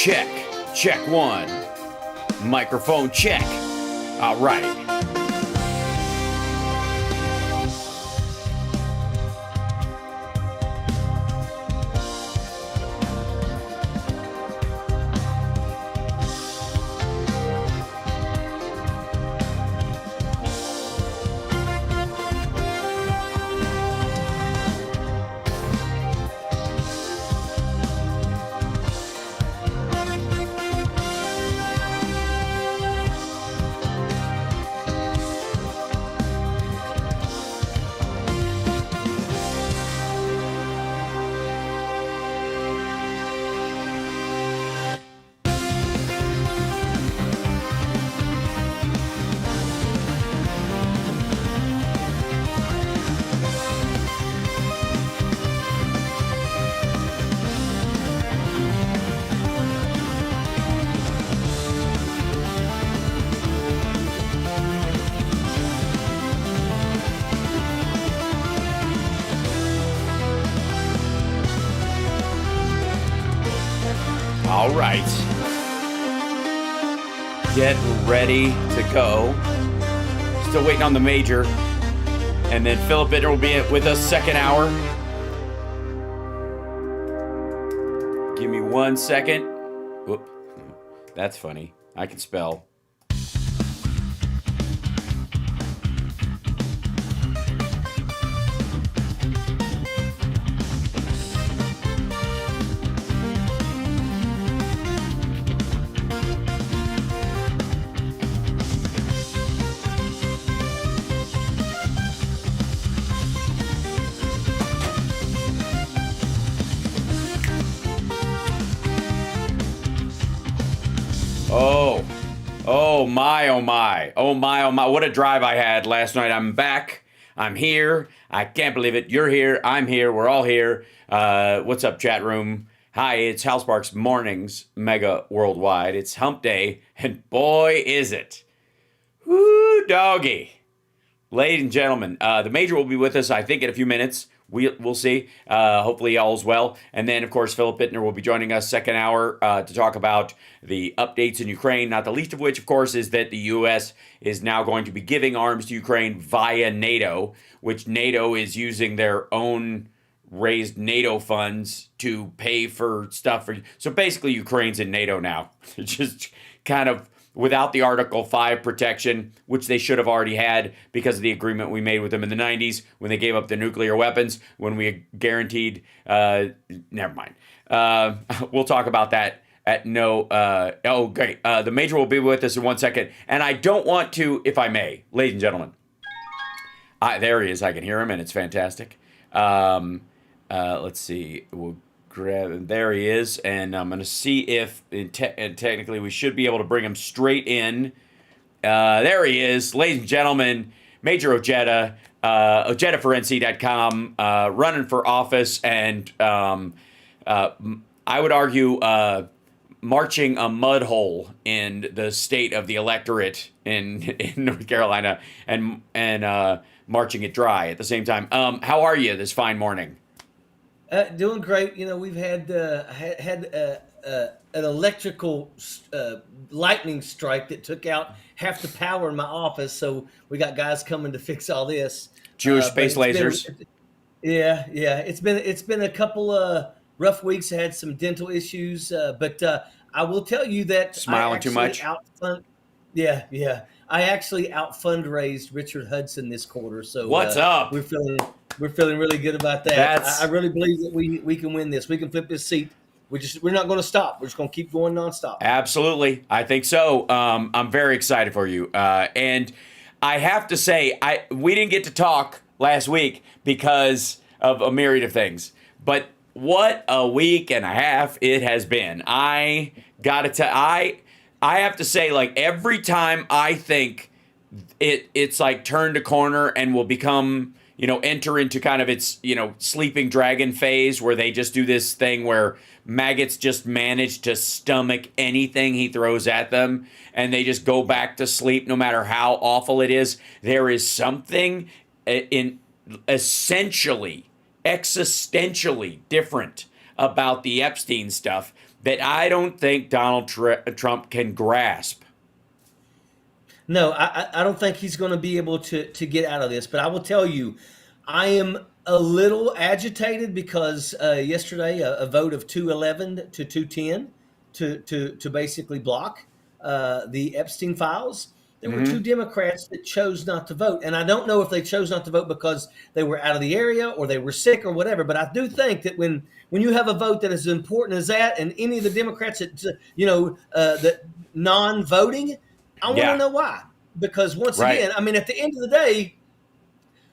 check. Check one. Microphone check. All right. All right. Get ready to go. Still waiting on the major. And then Philip Ittner will be with us second hour. Give me 1 second. Whoop. That's funny. I can spell. Oh my, oh my. Oh my, oh my. What a drive I had last night. I'm back. I'm here. I can't believe it. You're here. I'm here. We're all here. What's up, chat room? Hi, it's Hal Sparks Mornings, Megaworldwide. It's hump day, and boy, is it. Woo, doggy. Ladies and gentlemen, the major will be with us, I think, in a few minutes. We'll see. Hopefully all's well. And then, of course, Philip Ittner will be joining us second hour to talk about the updates in Ukraine, not the least of which, of course, is that the U.S. is now going to be giving arms to Ukraine via NATO, which NATO is using their own raised NATO funds to pay for stuff. So basically, Ukraine's in NATO now. Just kind of without the Article 5 protection, which they should have already had because of the agreement we made with them in the 90s when they gave up the nuclear weapons, when we guaranteed, never mind. We'll talk about that at great. The major will be with us in 1 second. And I don't want to, if I may, ladies and gentlemen. There he is. I can hear him, and it's fantastic. Let's see. We'll grab. There he is, and I'm going to see if, and technically, we should be able to bring him straight in. There he is, ladies and gentlemen. Major Ojeda, OjedaForency.com, running for office, and I would argue marching a mud hole in the state of the electorate in North Carolina, and marching it dry at the same time. How are you this fine morning? Doing great. You know, we've had an electrical lightning strike that took out half the power in my office. So we got guys coming to fix all this. Jewish space lasers. Yeah. It's been a couple of rough weeks. I had some dental issues, but I will tell you that smiling too much. Yeah. I actually out fundraised Richard Hudson this quarter. So what's up? We're feeling really good about that. I really believe that we can win this. We can flip this seat. We're not going to stop. We're just going to keep going nonstop. Absolutely, I think so. I'm very excited for you. And I have to say, we didn't get to talk last week because of a myriad of things. But what a week and a half it has been. I gotta tell. I have to say, like, every time I think it's like turned a corner and will become, enter into kind of its, sleeping dragon phase where they just do this thing where maggots just manage to stomach anything he throws at them and they just go back to sleep no matter how awful it is. There is something existentially different about the Epstein stuff that I don't think Donald Trump can grasp. No, I don't think he's going to be able to get out of this. But I will tell you, I am a little agitated because yesterday a vote of 211 to 210 to basically block the Epstein files. There were two Democrats that chose not to vote, and I don't know if they chose not to vote because they were out of the area or they were sick or whatever. But I do think that when you have a vote that is as important as that, and any of the Democrats that that non-voting. I want to know why. Because once again, I mean, at the end of the day,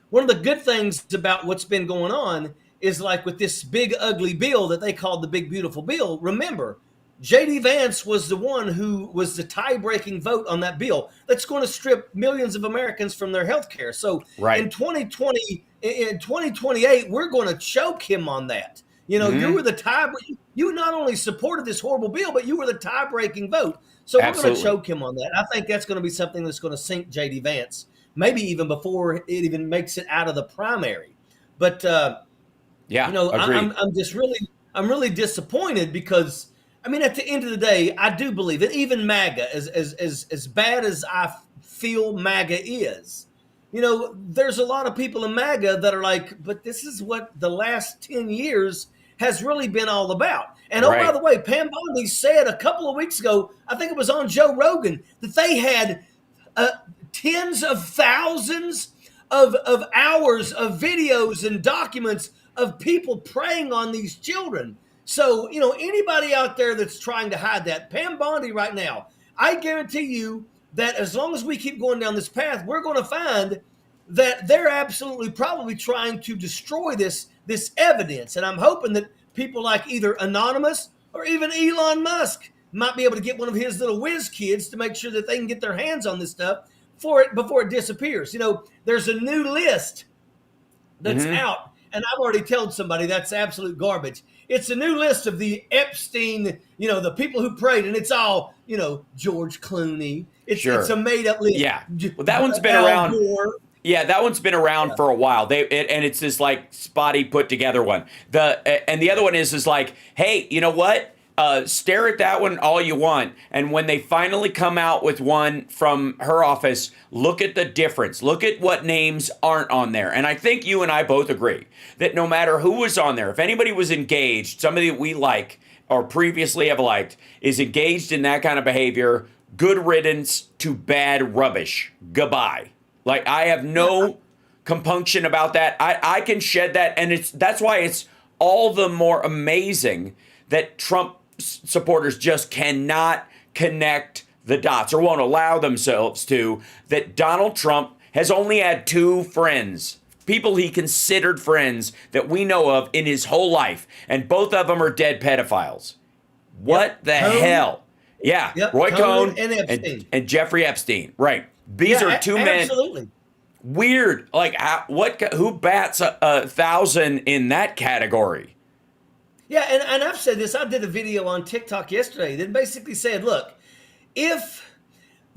one of the good things about what's been going on is like with this big ugly bill that they called the big beautiful bill. Remember, J.D. Vance was the one who was the tie-breaking vote on that bill that's going to strip millions of Americans from their health care. So in 2028, we're going to choke him on that. You know, you were the you not only supported this horrible bill, but you were the tie-breaking vote. So we're going to choke him on that. I think that's going to be something that's going to sink J.D. Vance, maybe even before it even makes it out of the primary. But I'm just really disappointed because, I mean, at the end of the day, I do believe that even MAGA, as bad as I feel MAGA is, you know, there's a lot of people in MAGA that are like, but this is what the last 10 years has really been all about. And by the way, Pam Bondi said a couple of weeks ago, I think it was on Joe Rogan, that they had tens of thousands of hours of videos and documents of people preying on these children. So, you know, anybody out there that's trying to hide that, Pam Bondi right now, I guarantee you that as long as we keep going down this path, we're going to find that they're absolutely probably trying to destroy this evidence. And I'm hoping that people like either Anonymous or even Elon Musk might be able to get one of his little whiz kids to make sure that they can get their hands on this stuff before it disappears. You know, there's a new list that's out, and I've already told somebody that's absolute garbage. It's a new list of the Epstein, you know, the people who prayed, and it's all, you know, George Clooney. It's a made-up list. Yeah, well, that one's been around. Gore. Yeah, that one's been around for a while. And it's this like spotty put together one. And the other one is like, hey, you know what? Stare at that one all you want. And when they finally come out with one from her office, look at the difference. Look at what names aren't on there. And I think you and I both agree that no matter who was on there, if anybody was engaged, somebody that we like or previously have liked is engaged in that kind of behavior, good riddance to bad rubbish. Goodbye. Like, I have no compunction about that. I can shed that, and that's why it's all the more amazing that Trump supporters just cannot connect the dots or won't allow themselves to, that Donald Trump has only had two friends, people he considered friends that we know of in his whole life, and both of them are dead pedophiles. What the hell? Yeah, Roy Cohn and Jeffrey Epstein. Right. These are two men. Absolutely. Weird. Like, who bats 1,000 in that category? Yeah, and I've said this. I did a video on TikTok yesterday that basically said, look, if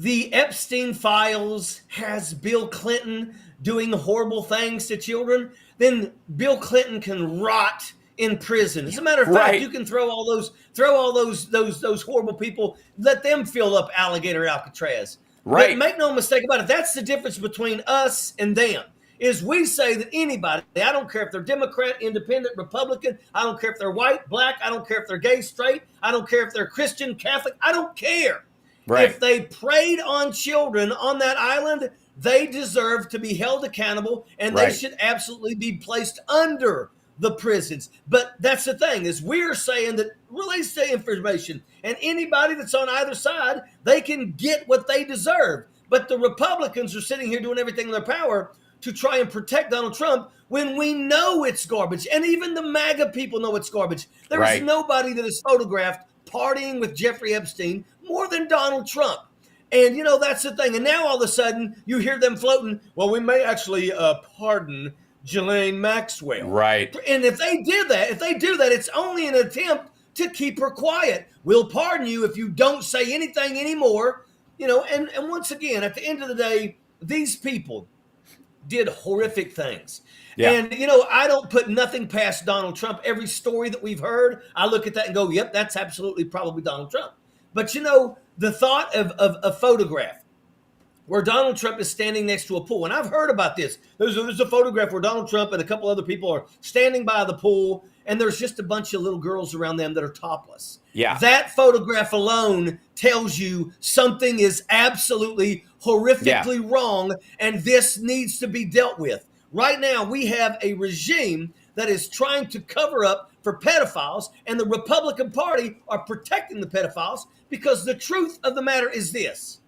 the Epstein files has Bill Clinton doing horrible things to children, then Bill Clinton can rot in prison. As a matter of fact, you can throw all those horrible people, let them fill up Alligator Alcatraz. Right. But make no mistake about it. That's the difference between us and them. Is we say that anybody, I don't care if they're Democrat, Independent, Republican, I don't care if they're white, black, I don't care if they're gay, straight, I don't care if they're Christian, Catholic, I don't care. Right. If they preyed on children on that island, they deserve to be held accountable, and they should absolutely be placed under the prisons. But that's the thing, is we're saying that release the information, and anybody that's on either side, they can get what they deserve. But the Republicans are sitting here doing everything in their power to try and protect Donald Trump when we know it's garbage. And even the MAGA people know it's garbage. There is nobody that is photographed partying with Jeffrey Epstein more than Donald Trump. And, you know, that's the thing. And now all of a sudden you hear them floating, well, we may actually pardon Ghislaine Maxwell. Right. And if they do that, it's only an attempt to keep her quiet. We'll pardon you if you don't say anything anymore. You know, and once again, at the end of the day, these people, did horrific things. Yeah. And, I don't put nothing past Donald Trump. Every story that we've heard, I look at that and go, yep, that's absolutely probably Donald Trump. But, the thought of a photograph where Donald Trump is standing next to a pool, and I've heard about this. There's a photograph where Donald Trump and a couple other people are standing by the pool, and there's just a bunch of little girls around them that are topless. Yeah. That photograph alone tells you something is absolutely horrifically wrong, and this needs to be dealt with. Right now, we have a regime that is trying to cover up for pedophiles, and the Republican Party are protecting the pedophiles, because the truth of the matter is this.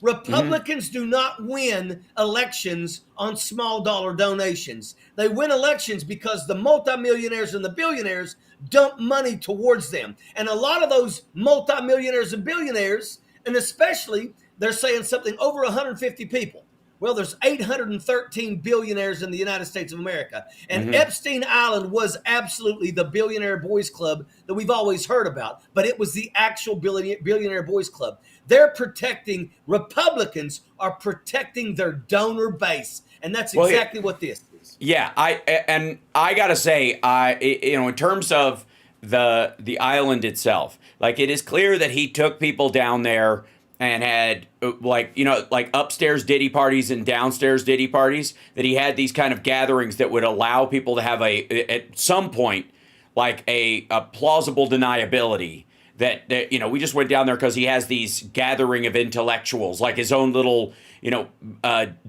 Republicans do not win elections on small dollar donations. They win elections because the multimillionaires and the billionaires dump money towards them. And a lot of those multimillionaires and billionaires, and especially they're saying something over 150 people. Well, there's 813 billionaires in the United States of America. And Epstein Island was absolutely the billionaire boys club that we've always heard about. But it was the actual billionaire boys club. They're protecting, Republicans are protecting their donor base. And that's exactly what this is. Yeah, I got to say, in terms of the island itself, like, it is clear that he took people down there and had like upstairs Diddy parties and downstairs Diddy parties, that he had these kind of gatherings that would allow people to have at some point, like a plausible deniability that we just went down there because he has these gathering of intellectuals, like his own little,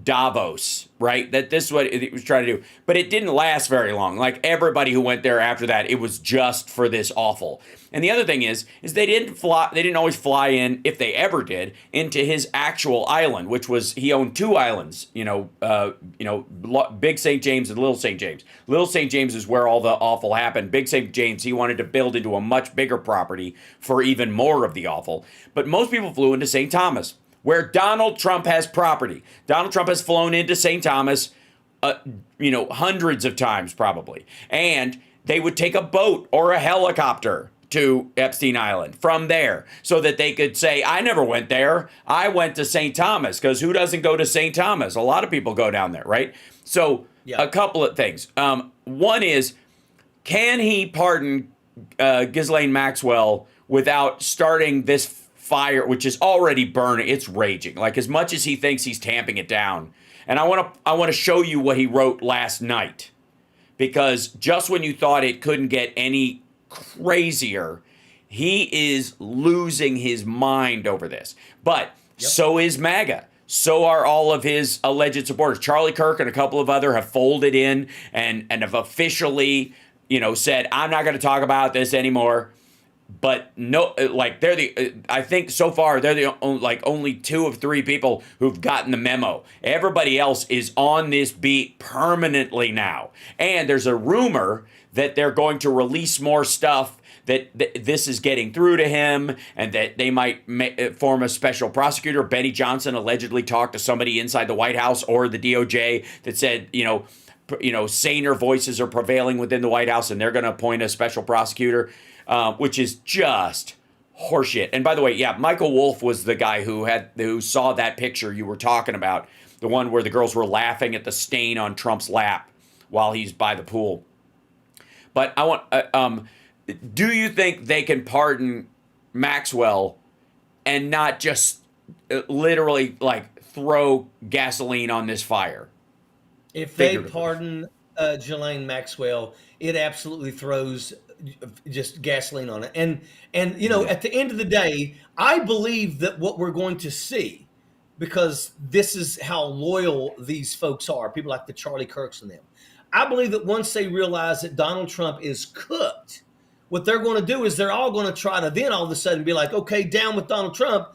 Davos, right? That this is what he was trying to do. But it didn't last very long. Like, everybody who went there after that, it was just for this awful. And the other thing is they didn't always fly in, if they ever did, into his actual island, which was, he owned two islands, Big St. James and Little St. James. Little St. James is where all the awful happened. Big St. James, he wanted to build into a much bigger property for even more of the awful. But most people flew into St. Thomas, where Donald Trump has property. Donald Trump has flown into St. Thomas, hundreds of times probably. And they would take a boat or a helicopter to Epstein Island from there, so that they could say, I never went there. I went to St. Thomas, because who doesn't go to St. Thomas? A lot of people go down there, right? So a couple of things. One is, can he pardon Ghislaine Maxwell without starting this fire, which is already burning? It's raging. Like, as much as he thinks he's tamping it down. And I want to show you what he wrote last night, because just when you thought it couldn't get any crazier, he is losing his mind over this. But so is MAGA. So are all of his alleged supporters. Charlie Kirk and a couple of other have folded in and have officially, said, I'm not going to talk about this anymore. But no, like, I think so far they're the only 2 of 3 people who've gotten the memo. Everybody else is on this beat permanently now. And there's a rumor that they're going to release more stuff, that this is getting through to him, and that they might form a special prosecutor. Benny Johnson allegedly talked to somebody inside the White House or the DOJ that said, saner voices are prevailing within the White House, and they're going to appoint a special prosecutor. Which is just horseshit. And by the way, Michael Wolff was the guy who saw that picture you were talking about, the one where the girls were laughing at the stain on Trump's lap while he's by the pool. But I want, do you think they can pardon Maxwell and not just literally throw gasoline on this fire? If they pardon Ghislaine Maxwell, it absolutely throws just gasoline on it. And at the end of the day, I believe that what we're going to see, because this is how loyal these folks are, people like the Charlie Kirks and them, I believe that once they realize that Donald Trump is cooked, what they're going to do is they're all going to try to then all of a sudden be like, okay, down with Donald Trump,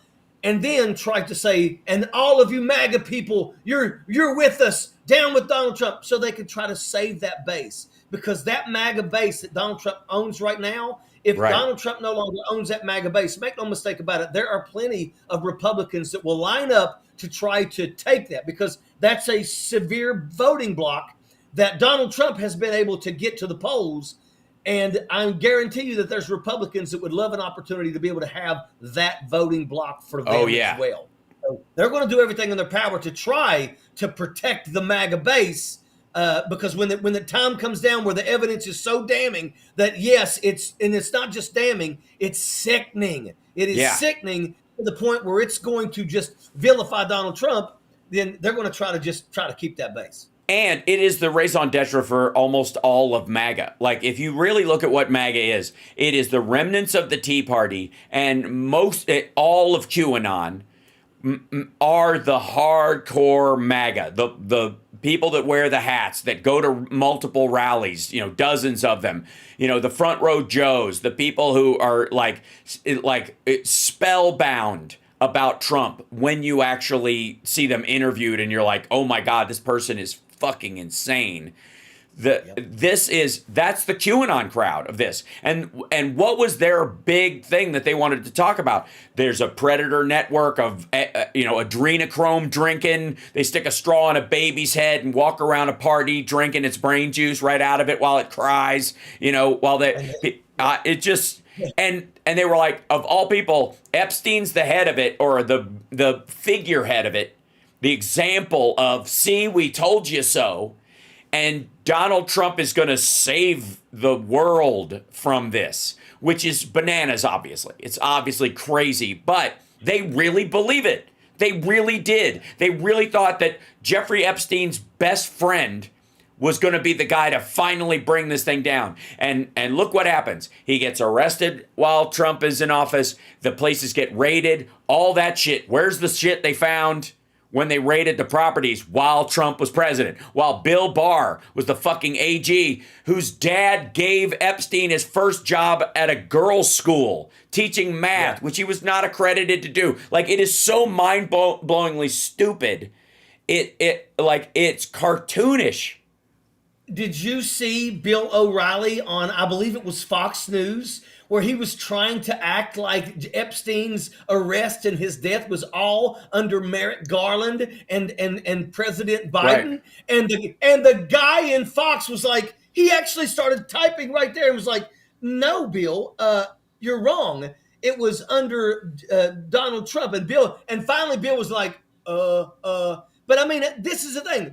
and then try to say, and all of you MAGA people, you're with us, down with Donald Trump, so they can try to save that base. Because that MAGA base that Donald Trump owns right now, if Donald Trump no longer owns that MAGA base, make no mistake about it, there are plenty of Republicans that will line up to try to take that, because that's a severe voting block that Donald Trump has been able to get to the polls. And I guarantee you that there's Republicans that would love an opportunity to be able to have that voting block for them as well. So they're going to do everything in their power to try to protect the MAGA base. Because when the time comes down where the evidence is so damning that yes, it's not just damning, it's sickening. It is Yeah. sickening to the point where it's going to just vilify Donald Trump. Then they're going to try to keep that base. And it is the raison d'etre for almost all of MAGA. Like, if you really look at what MAGA is, it is the remnants of the Tea Party, and all of QAnon are the hardcore MAGA, the people that wear the hats, that go to multiple rallies, dozens of them, the front row Joes, the people who are like spellbound about Trump when you actually see them interviewed and you're like, oh my God, this person is fucking insane. That's the QAnon crowd of this. And what was their big thing that they wanted to talk about? There's a predator network of adrenochrome drinking. They stick a straw in a baby's head and walk around a party drinking its brain juice right out of it while it cries. While it just. And they were like, of all people, Epstein's the head of it, or the figurehead of it, the example of, see, we told you so. And Donald Trump is going to save the world from this, which is bananas, obviously. It's obviously crazy, but they really believe it. They really did. They really thought that Jeffrey Epstein's best friend was going to be the guy to finally bring this thing down. And look what happens. He gets arrested while Trump is in office. The places get raided. All that shit. Where's the shit they found when they raided the properties while Trump was president? While Bill Barr was the fucking AG, whose dad gave Epstein his first job at a girls' school teaching math, which he was not accredited to do. Like, it is so mind-blowingly stupid. It's cartoonish. Did you see Bill O'Reilly on, I believe it was Fox News, where he was trying to act like Epstein's arrest and his death was all under Merrick Garland and President Biden? Right. And the guy in Fox was like, he actually started typing right there and was like, no, Bill, you're wrong. It was under Donald Trump. And finally Bill was like, But I mean, this is the thing.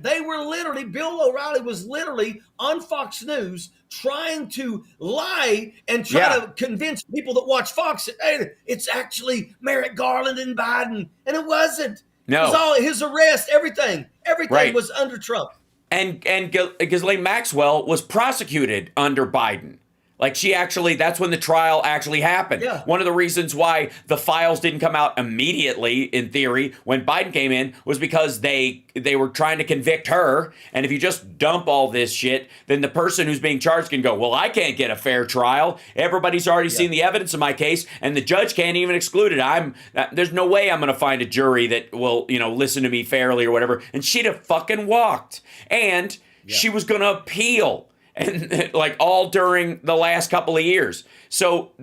Bill O'Reilly was literally on Fox News trying to lie and try to convince people that watch Fox that, hey, it's actually Merrick Garland and Biden. And it wasn't. No. It was all his arrest, everything. Everything was under Trump. And Ghislaine Maxwell was prosecuted under Biden. Like, that's when the trial actually happened. Yeah. One of the reasons why the files didn't come out immediately, in theory, when Biden came in, was because they were trying to convict her. And if you just dump all this shit, then the person who's being charged can go, well, I can't get a fair trial. Everybody's already seen the evidence of my case, and the judge can't even exclude it. There's no way I'm going to find a jury that will, listen to me fairly or whatever. And she'd have fucking walked. And she was going to appeal. And like all during the last couple of years. So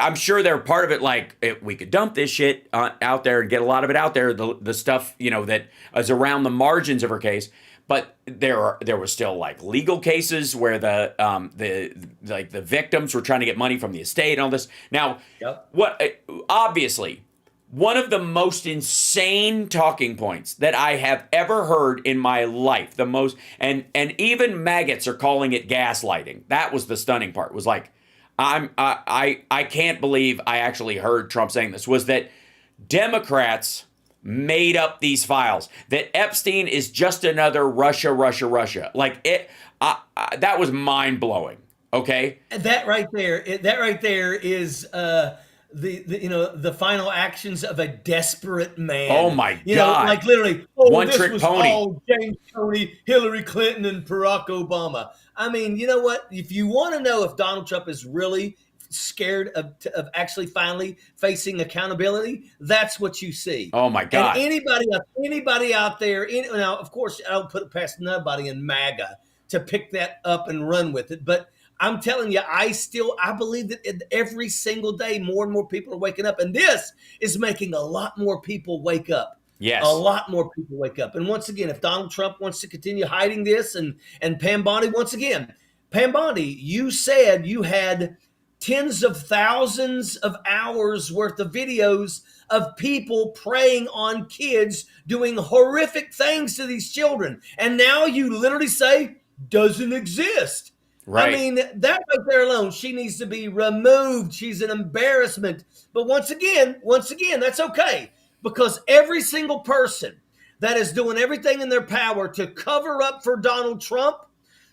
I'm sure they're part of it. Like, we could dump this shit out there and get a lot of it out there. The stuff, that is around the margins of her case. But there was still like legal cases where the victims were trying to get money from the estate and all this. Now, obviously, one of the most insane talking points that I have ever heard in my life, and even maggots are calling it gaslighting. That was the stunning part. Was like, I can't believe I actually heard Trump saying this, was that Democrats made up these files, that Epstein is just another Russia. Like, that was mind blowing. Okay. That right there is, the final actions of a desperate man. Oh my God! Like literally, one trick pony. All James Comey, Hillary Clinton, and Barack Obama. I mean, you know what? If you want to know if Donald Trump is really scared of actually finally facing accountability, that's what you see. Oh my God! And anybody out there, now of course I don't put it past nobody in MAGA to pick that up and run with it, but I'm telling you, I believe that every single day, more and more people are waking up. And this is making a lot more people wake up. Yes. A lot more people wake up. And once again, if Donald Trump wants to continue hiding this, and Pam Bondi, once again, Pam Bondi, you said you had tens of thousands of hours worth of videos of people preying on kids, doing horrific things to these children. And now you literally say, doesn't exist. Right. I mean, that right there alone, she needs to be removed. She's an embarrassment. But once again, that's okay. Because every single person that is doing everything in their power to cover up for Donald Trump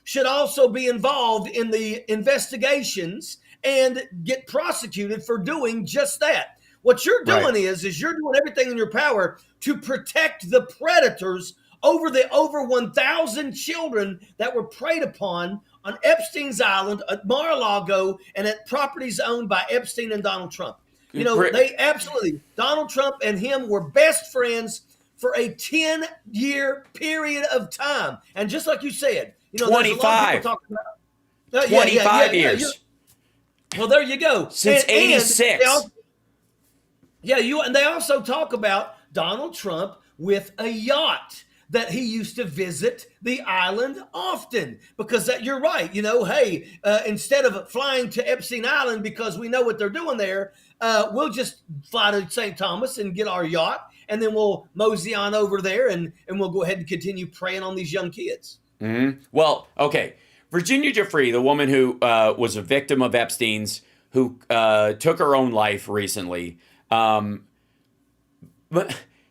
should also be involved in the investigations and get prosecuted for doing just that. What you're doing is you're doing everything in your power to protect the predators over the over 1,000 children that were preyed upon on Epstein's Island, at Mar-a-Lago, and at properties owned by Epstein and Donald Trump. You know, they absolutely, Donald Trump and him were best friends for a 10-year period of time. And just like you said, you know, 25. there's a lot of people talking about 25 years. Well, there you go. Since 86. And they also talk about Donald Trump with a yacht that he used to visit the island often, because that, you're right. You know, hey, instead of flying to Epstein Island because we know what they're doing there, we'll just fly to St. Thomas and get our yacht, and then we'll mosey on over there and we'll go ahead and continue preying on these young kids. Mm-hmm. Well, okay. Virginia Giuffre, the woman who was a victim of Epstein's, who took her own life recently, but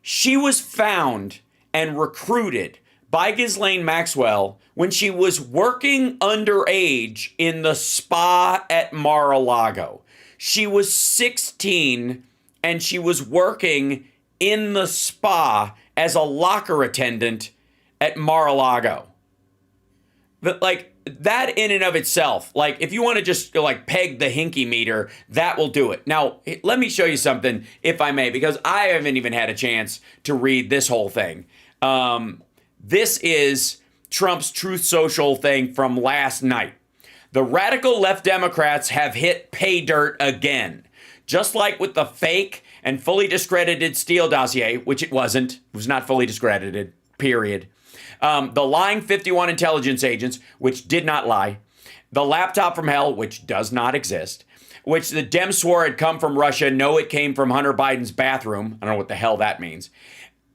she was found and recruited by Ghislaine Maxwell when she was working underage in the spa at Mar-a-Lago. She was 16 and she was working in the spa as a locker attendant at Mar-a-Lago. But like that in and of itself, like if you want to just like peg the hinky meter, that will do it. Now, let me show you something, if I may, because I haven't even had a chance to read this whole thing. This is Trump's Truth Social thing from last night. The radical left Democrats have hit pay dirt again. Just like with the fake and fully discredited Steele dossier, which it wasn't. It was not fully discredited, period. The lying 51 intelligence agents, which did not lie. The laptop from hell, which does not exist. Which the Dems swore had come from Russia. No, it came from Hunter Biden's bathroom. I don't know what the hell that means.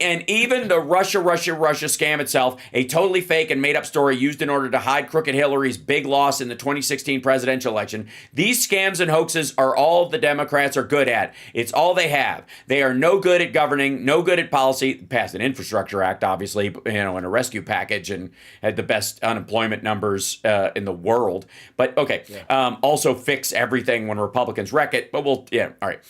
And even the Russia scam itself, a totally fake and made-up story used in order to hide crooked Hillary's big loss in the 2016 presidential election. These scams and hoaxes are all the Democrats are good at. It's all they have. They are no good at governing, no good at policy. Passed an infrastructure act, obviously, you know, and a rescue package, and had the best unemployment numbers in the world. But okay, also fix everything when Republicans wreck it. But all right.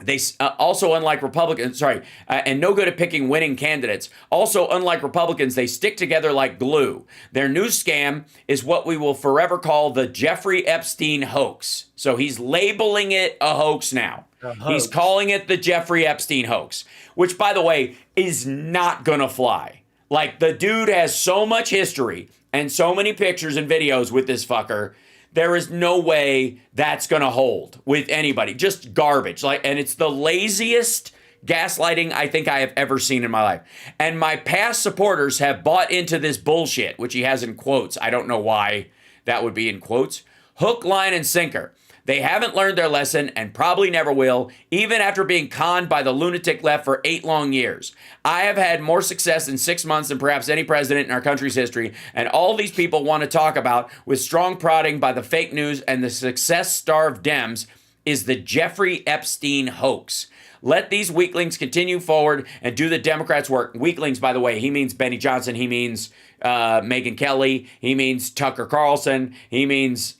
They also, unlike Republicans, and no good at picking winning candidates. Also, unlike Republicans, they stick together like glue. Their new scam is what we will forever call the Jeffrey Epstein hoax. So he's labeling it a hoax now. He's calling it the Jeffrey Epstein hoax, which, by the way, is not going to fly. Like, the dude has so much history and so many pictures and videos with this fucker. There is no way that's going to hold with anybody. Just garbage. And it's the laziest gaslighting I think I have ever seen in my life. And my past supporters have bought into this bullshit, which he has in quotes. I don't know why that would be in quotes. Hook, line, and sinker. They haven't learned their lesson and probably never will, even after being conned by the lunatic left for 8 long years. I have had more success in 6 months than perhaps any president in our country's history, and all these people want to talk about with strong prodding by the fake news and the success-starved Dems is the Jeffrey Epstein hoax. Let these weaklings continue forward and do the Democrats' work. Weaklings, by the way, he means Benny Johnson. He means Megyn Kelly. He means Tucker Carlson. He means,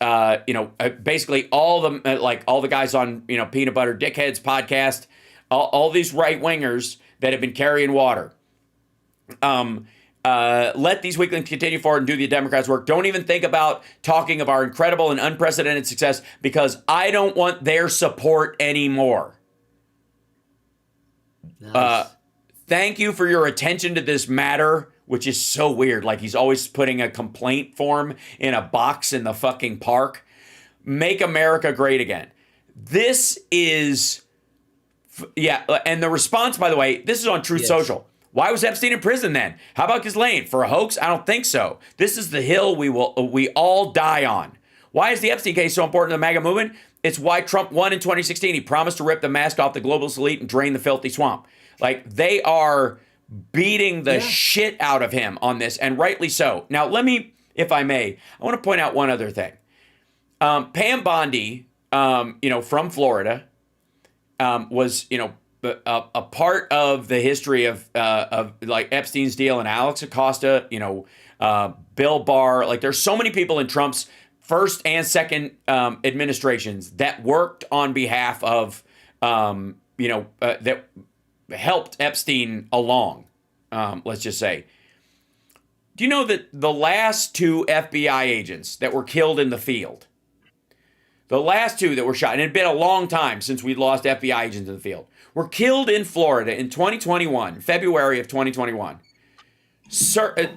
basically all the guys on, Peanut Butter Dickheads podcast, all these right-wingers that have been carrying water. Let these weaklings continue forward and do the Democrats' work. Don't even think about talking of our incredible and unprecedented success, because I don't want their support anymore. Nice. Thank you for your attention to this matter, which is so weird. Like, he's always putting a complaint form in a box in the fucking park. Make America great again. This is, and the response, by the way, this is on Truth Social. Why was Epstein in prison then? How about Ghislaine? For a hoax? I don't think so. This is the hill we all die on. Why is the Epstein case so important to the MAGA movement? It's why Trump won in 2016. He promised to rip the mask off the globalist elite and drain the filthy swamp. Like, they are beating the shit out of him on this, and rightly so. Now, let me, if I may, I want to point out one other thing. Pam Bondi, from Florida, was, a part of the history of like Epstein's deal, and Alex Acosta, Bill Barr. Like, there's so many people in Trump's first and second administrations that worked on behalf of, that helped Epstein along. Let's just say. Do you know that the last 2 FBI agents that were killed in the field, the last 2 that were shot, and it had been a long time since we'd lost FBI agents in the field, were killed in Florida in 2021, February of 2021,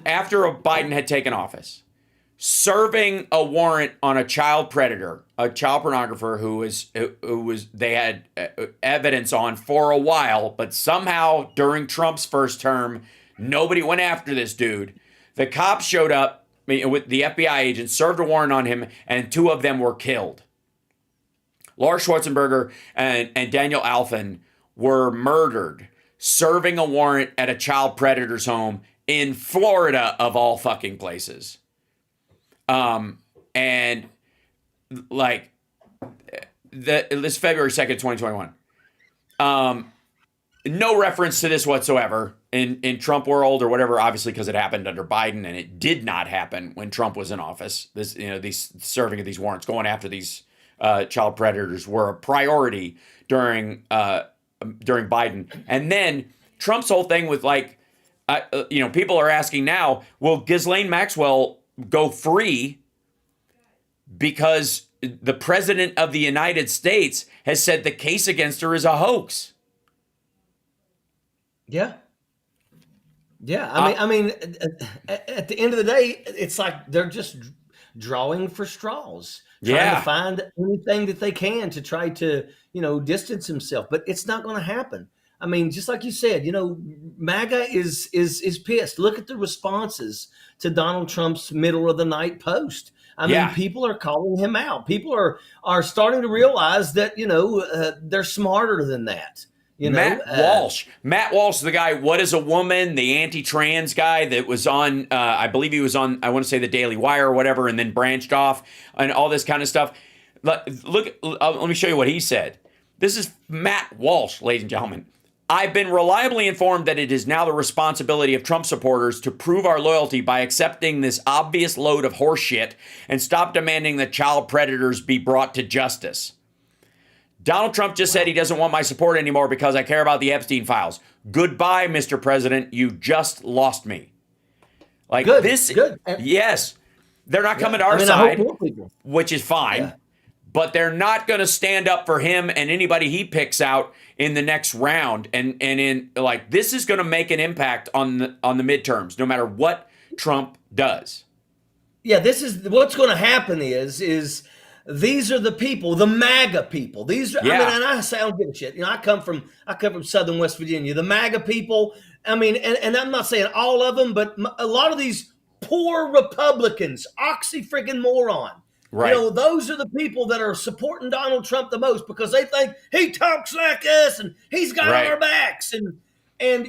after Biden had taken office, serving a warrant on a child predator, a child pornographer who they had evidence on for a while, but somehow during Trump's first term, nobody went after this dude. The cops showed up with the FBI agents, served a warrant on him, and 2 of them were killed. Laura Schwarzenberger and Daniel Alfin were murdered, serving a warrant at a child predator's home in Florida, of all fucking places. And like this February 2nd, 2021. No reference to this whatsoever in Trump world or whatever, obviously, because it happened under Biden, and it did not happen when Trump was in office. These serving of these warrants, going after these child predators, were a priority during Biden. And then Trump's whole thing with people are asking now, will Ghislaine Maxwell go free because the president of the United States has said the case against her is a hoax? Yeah. I mean, at the end of the day, it's like they're just drawing for straws, trying to find anything that they can to try to, distance himself. But it's not going to happen. I mean, just like you said, MAGA is pissed. Look at the responses to Donald Trump's middle of the night post. I mean, people are calling him out. People are starting to realize that, they're smarter than that. Matt Walsh, the guy, What is a Woman, the anti-trans guy that was on, I believe he was on, I want to say the Daily Wire or whatever, and then branched off and all this kind of stuff. Look, let me show you what he said. This is Matt Walsh, ladies and gentlemen. I've been reliably informed that it is now the responsibility of Trump supporters to prove our loyalty by accepting this obvious load of horseshit and stop demanding that child predators be brought to justice. Donald Trump just said he doesn't want my support anymore because I care about the Epstein files. Goodbye, Mr. President. You just lost me. Good. Yes. They're not coming to our side, which is fine. Yeah. But they're not going to stand up for him and anybody he picks out in the next round. And this is going to make an impact on the midterms, no matter what Trump does. Yeah, this is what's going to happen is these are the people, the MAGA people. These are, and I say I don't give a shit. I come from Southern West Virginia. The MAGA people. I mean, and I'm not saying all of them, but a lot of these poor Republicans, freaking moron. Right. Those are the people that are supporting Donald Trump the most because they think he talks like us and he's got our backs. And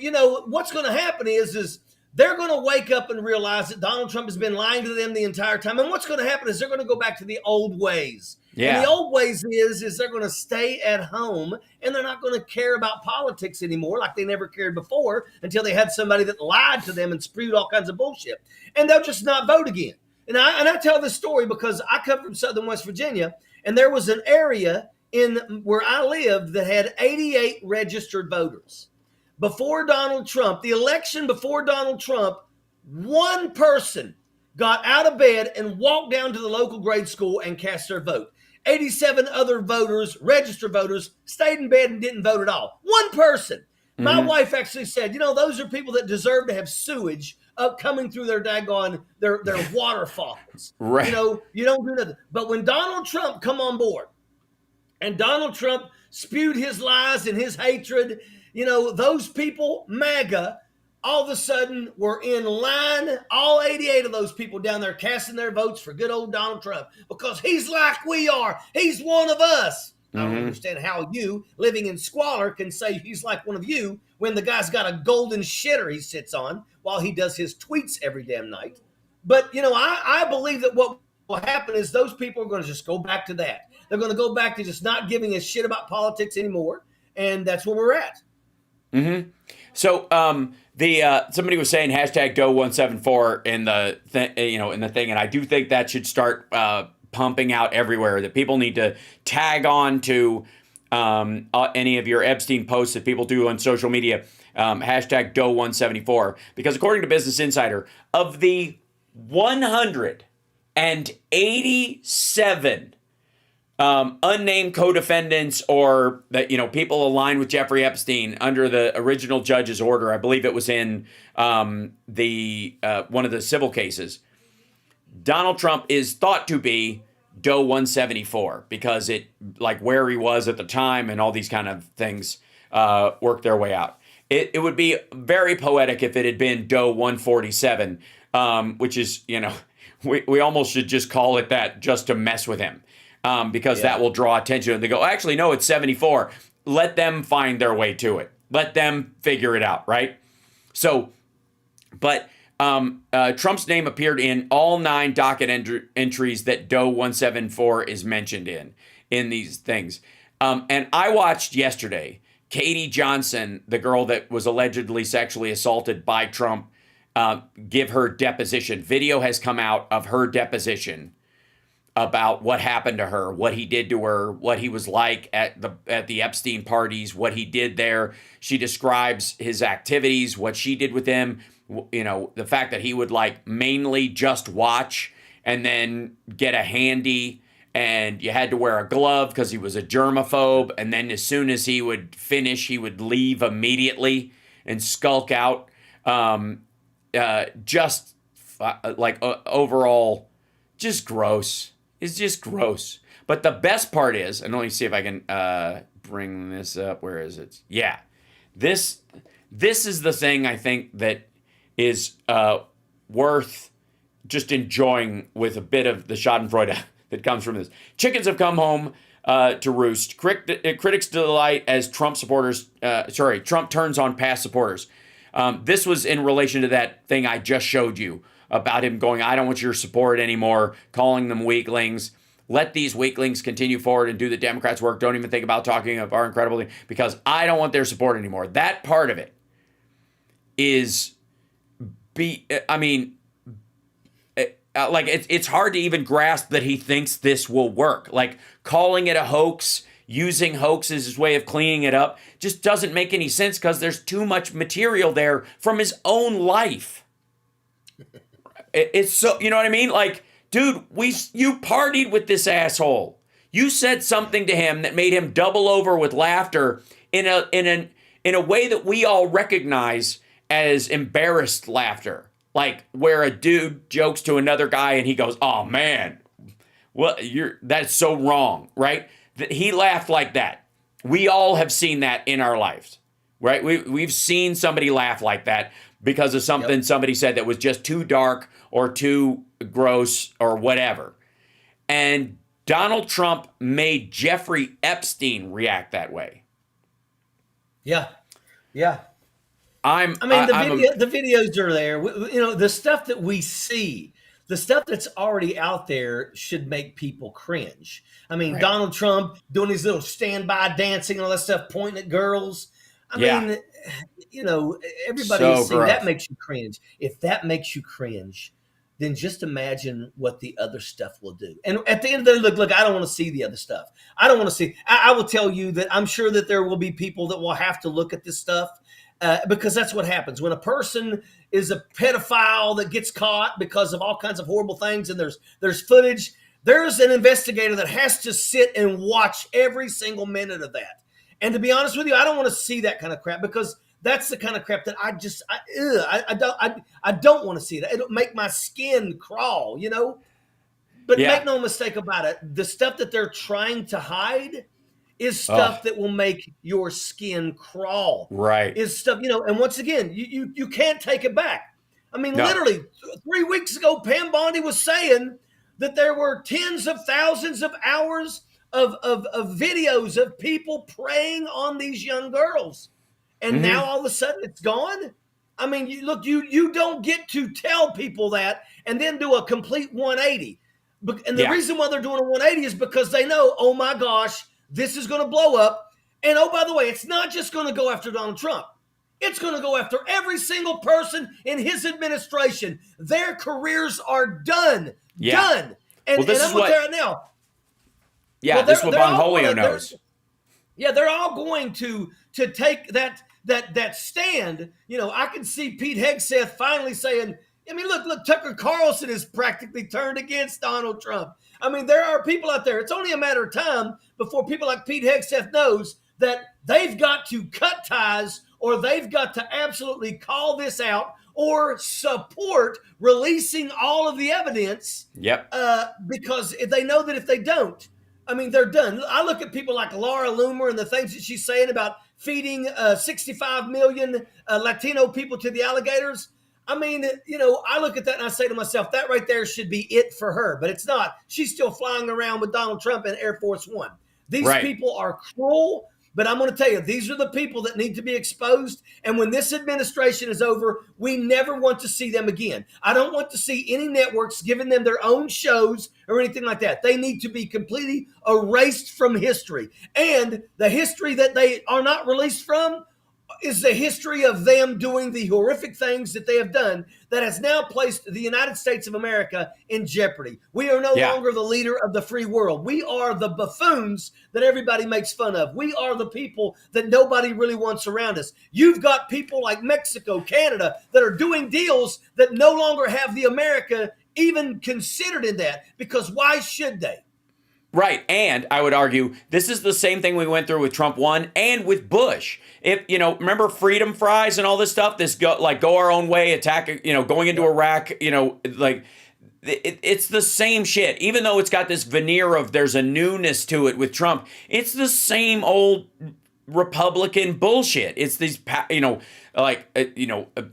what's going to happen is they're going to wake up and realize that Donald Trump has been lying to them the entire time. And what's going to happen is they're going to go back to the old ways. Yeah. And the old ways is they're going to stay at home and they're not going to care about politics anymore like they never cared before until they had somebody that lied to them and spewed all kinds of bullshit. And they'll just not vote again. And I tell this story because I come from Southern West Virginia, and there was an area in where I lived that had 88 registered voters. Before Donald Trump, the election before Donald Trump, one person got out of bed and walked down to the local grade school and cast their vote. 87 other voters, registered voters, stayed in bed and didn't vote at all. One person. Mm-hmm. My wife actually said, those are people that deserve to have sewage coming through their daggone, their waterfalls. Right. You don't do nothing. But when Donald Trump come on board and Donald Trump spewed his lies and his hatred, those people, MAGA, all of a sudden we're in line, all 88 of those people down there casting their votes for good old Donald Trump because he's like we are. He's one of us. I don't understand how you, living in squalor, can say he's like one of you when the guy's got a golden shitter he sits on while he does his tweets every damn night. But, I believe that what will happen is those people are going to just go back to that. They're going to go back to just not giving a shit about politics anymore. And that's where we're at. Mm-hmm. So somebody was saying hashtag Doe174 in the in the thing, and I do think that should start pumping out everywhere. That people need to tag on to any of your Epstein posts that people do on social media. Hashtag Doe174, because according to Business Insider, of the 187 unnamed co-defendants or that people aligned with Jeffrey Epstein under the original judge's order, I believe it was in the one of the civil cases, Donald Trump is thought to be Doe 174 because it, like where he was at the time and all these kind of things worked their way out. It would be very poetic if it had been Doe 147, which is, we almost should just call it that just to mess with him. Because that will draw attention. And they go, actually, no, it's 74. Let them find their way to it. Let them figure it out, right? So, but Trump's name appeared in all 9 docket entries that Doe 174 is mentioned in these things. And I watched yesterday Katie Johnson, the girl that was allegedly sexually assaulted by Trump, give her deposition. Video has come out of her deposition about what happened to her, what he did to her, what he was like at the Epstein parties, what he did there. She describes his activities, what she did with him, the fact that he would mainly just watch and then get a handy, and you had to wear a glove because he was a germaphobe, and then as soon as he would finish, he would leave immediately and skulk out. Overall, just gross. It's just gross. But the best part is, and let me see if I can bring this up. Where is it? Yeah. This is the thing I think that is worth just enjoying with a bit of the schadenfreude that comes from this. Chickens have come home to roost. Critics delight as Trump turns on past supporters. This was in relation to that thing I just showed you about him going, I don't want your support anymore, calling them weaklings. Let these weaklings continue forward and do the Democrats' work. Don't even think about talking of our incredible, because I don't want their support anymore. That part of it is, it's hard to even grasp that he thinks this will work. Like calling it a hoax, using hoax as his way of cleaning it up, just doesn't make any sense because there's too much material there from his own life. It's so, you know what I mean? Like, dude, you partied with this asshole. You said something to him that made him double over with laughter in a way that we all recognize as embarrassed laughter. Like where a dude jokes to another guy and he goes, "Oh man, well, that's so wrong," right? He laughed like that. We all have seen that in our lives, right? We've seen somebody laugh like that because of something somebody said that was just too dark or too gross or whatever. And Donald Trump made Jeffrey Epstein react that way. Yeah. Yeah. The videos are there. The stuff that we see, the stuff that's already out there should make people cringe. Right. Donald Trump doing his little standby dancing and all that stuff, pointing at girls. Everybody has seen that makes you cringe. If that makes you cringe, then just imagine what the other stuff will do. And at the end of the day, look, I don't want to see the other stuff. I don't want to see. I will tell you that I'm sure that there will be people that will have to look at this stuff because that's what happens. When a person is a pedophile that gets caught because of all kinds of horrible things and there's footage, there's an investigator that has to sit and watch every single minute of that. And to be honest with you, I don't want to see that kind of crap because that's the kind of crap that I don't want to see that. It'll make my skin crawl, But make no mistake about it, the stuff that they're trying to hide is Oh, stuff that will make your skin crawl. right. Is stuff, and once again, you can't take it back. I mean, No. literally 3 weeks ago, Pam Bondi was saying that there were tens of thousands of hours of videos of people preying on these young girls. And now Mm-hmm. all of a sudden it's gone. I mean, you don't get to tell people that and then do a complete 180. And the Yeah. reason why they're doing a 180 is because they know, oh my gosh, this is going to blow up. And oh, by the way, it's not just going to go after Donald Trump. It's going to go after every single person in his administration. Their careers are done. Yeah. Done. And, Well, this and is I'm going to what. tell you now. Yeah, Well, this is what Bongholio they're knows. yeah, they're all going to take that stand. I can see Pete Hegseth finally saying, I mean, look, Tucker Carlson is practically turned against Donald Trump. I mean, there are people out there. It's only a matter of time before people like Pete Hegseth knows that they've got to cut ties or they've got to absolutely call this out or support releasing all of the evidence. Yep. Because they know that if they don't, I mean, they're done. I look at people like Laura Loomer and the things that she's saying about feeding 65 million Latino people to the alligators. I mean, I look at that and I say to myself, that right there should be it for her, but it's not. She's still flying around with Donald Trump in Air Force One. These Right. people are cruel, but I'm going to tell you, these are the people that need to be exposed. And when this administration is over, we never want to see them again. I don't want to see any networks giving them their own shows or anything like that. They need to be completely erased from history. And the history that they are not released from is the history of them doing the horrific things that they have done that has now placed the United States of America in jeopardy. We are no longer the leader of the free world. We are the buffoons that everybody makes fun of. We are the people that nobody really wants around us. You've got people like Mexico, Canada, that are doing deals that no longer have the America even considered in that, because why should they? Right. And I would argue this is the same thing we went through with Trump 1 and with Bush. If, remember freedom fries and all this stuff, this go our own way, attack, going into Iraq, it's the same shit. Even though it's got this veneer of there's a newness to it with Trump, it's the same old Republican bullshit. It's these,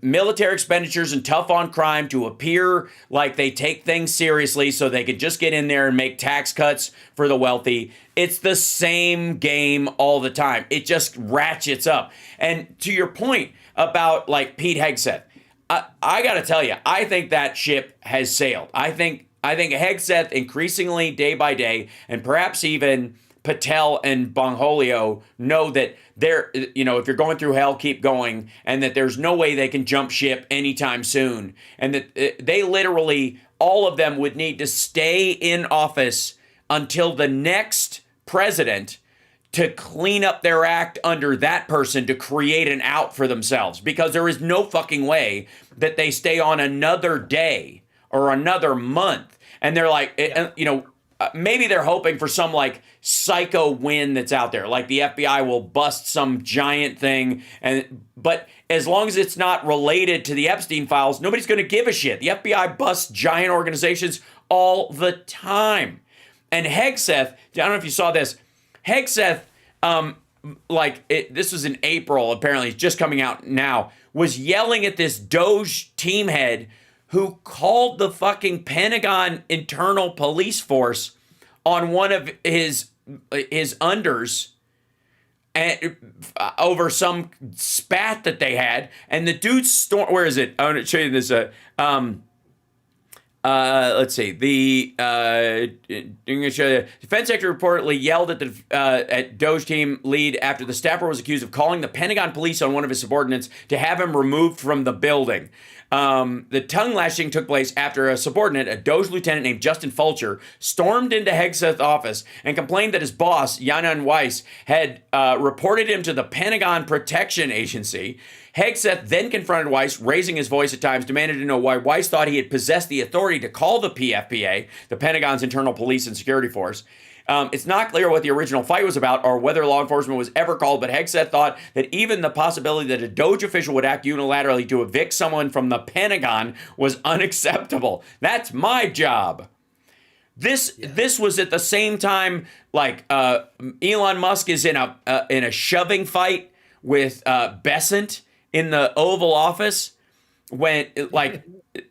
military expenditures and tough on crime to appear like they take things seriously so they could just get in there and make tax cuts for the wealthy. It's the same game all the time. It just ratchets up. And to your point about like Pete Hegseth, I got to tell you, I think that ship has sailed. I think Hegseth increasingly day by day, and perhaps even Patel and Bongholio know that they're, if you're going through hell, keep going, and that there's no way they can jump ship anytime soon. And that they literally, all of them would need to stay in office until the next president to clean up their act under that person to create an out for themselves. Because there is no fucking way that they stay on another day or another month. And they're like, maybe they're hoping for some like psycho win that's out there, like the FBI will bust some giant thing, but as long as it's not related to the Epstein files, nobody's going to give a shit. The FBI busts giant organizations all the time. And Hegseth, I don't know if you saw this, Hegseth, this was in April, apparently, it's just coming out now, was yelling at this Doge team head who called the fucking Pentagon internal police force on one of his unders and over some spat that they had, and the dude where is it? I want to show you this. Let's see. The defense secretary reportedly yelled at the at Doge team lead after the staffer was accused of calling the Pentagon police on one of his subordinates to have him removed from the building. The tongue lashing took place after a subordinate, a Doge lieutenant named Justin Fulcher, stormed into Hegseth's office and complained that his boss, Yanan Weiss, had reported him to the Pentagon Protection Agency. Hegseth then confronted Weiss, raising his voice at times, demanded to know why Weiss thought he had possessed the authority to call the PFPA, the Pentagon's internal police and security force. It's not clear what the original fight was about or whether law enforcement was ever called, but Hegseth thought that even the possibility that a Doge official would act unilaterally to evict someone from the Pentagon was unacceptable. That's my job. This was at the same time like Elon Musk is in a shoving fight with Besant in the Oval Office when like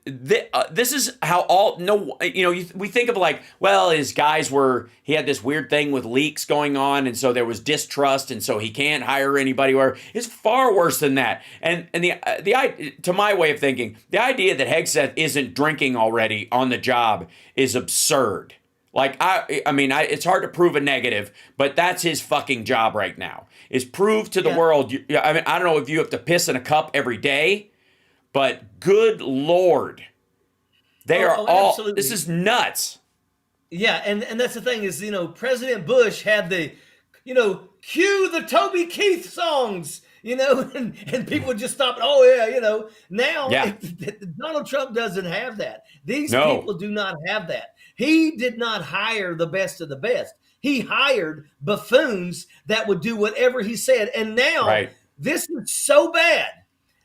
this is how we think of like, well, he had this weird thing with leaks going on, and so there was distrust, and so he can't hire anybody. Or it's far worse than that. And the to my way of thinking, the idea that Hegseth isn't drinking already on the job is absurd. Like I mean, it's hard to prove a negative, but that's his fucking job right now. Is prove to the world. I mean, I don't know if you have to piss in a cup every day. But good Lord, they are all, absolutely. This is nuts. Yeah, and that's the thing is, President Bush had the, cue the Toby Keith songs, and people would just stop. Oh, yeah, Now, Donald Trump doesn't have that. These people do not have that. He did not hire the best of the best. He hired buffoons that would do whatever he said. And now this is so bad.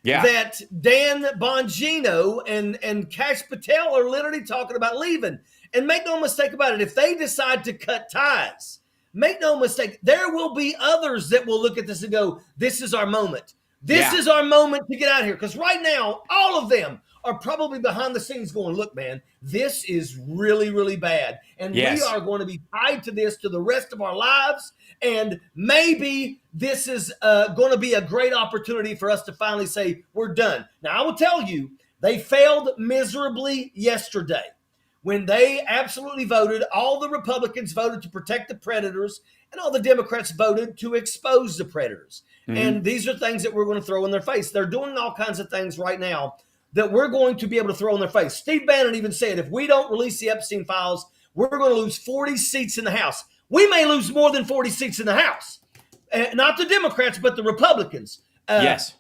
Yeah. That Dan Bongino and Kash Patel are literally talking about leaving. And make no mistake about it, if they decide to cut ties, make no mistake, there will be others that will look at this and go, this is our moment. This is our moment to get out of here. Because right now, all of them are probably behind the scenes going, look, man, this is really, really bad. And we are going to be tied to this to the rest of our lives. And maybe this is going to be a great opportunity for us to finally say, we're done. Now, I will tell you, they failed miserably yesterday when they absolutely voted. All the Republicans voted to protect the predators, and all the Democrats voted to expose the predators. Mm-hmm. And these are things that we're going to throw in their face. They're doing all kinds of things right now that we're going to be able to throw in their face. Steve Bannon even said, if we don't release the Epstein files, we're going to lose 40 seats in the House. We may lose more than 40 seats in the House. Not the Democrats, but the Republicans. Yes.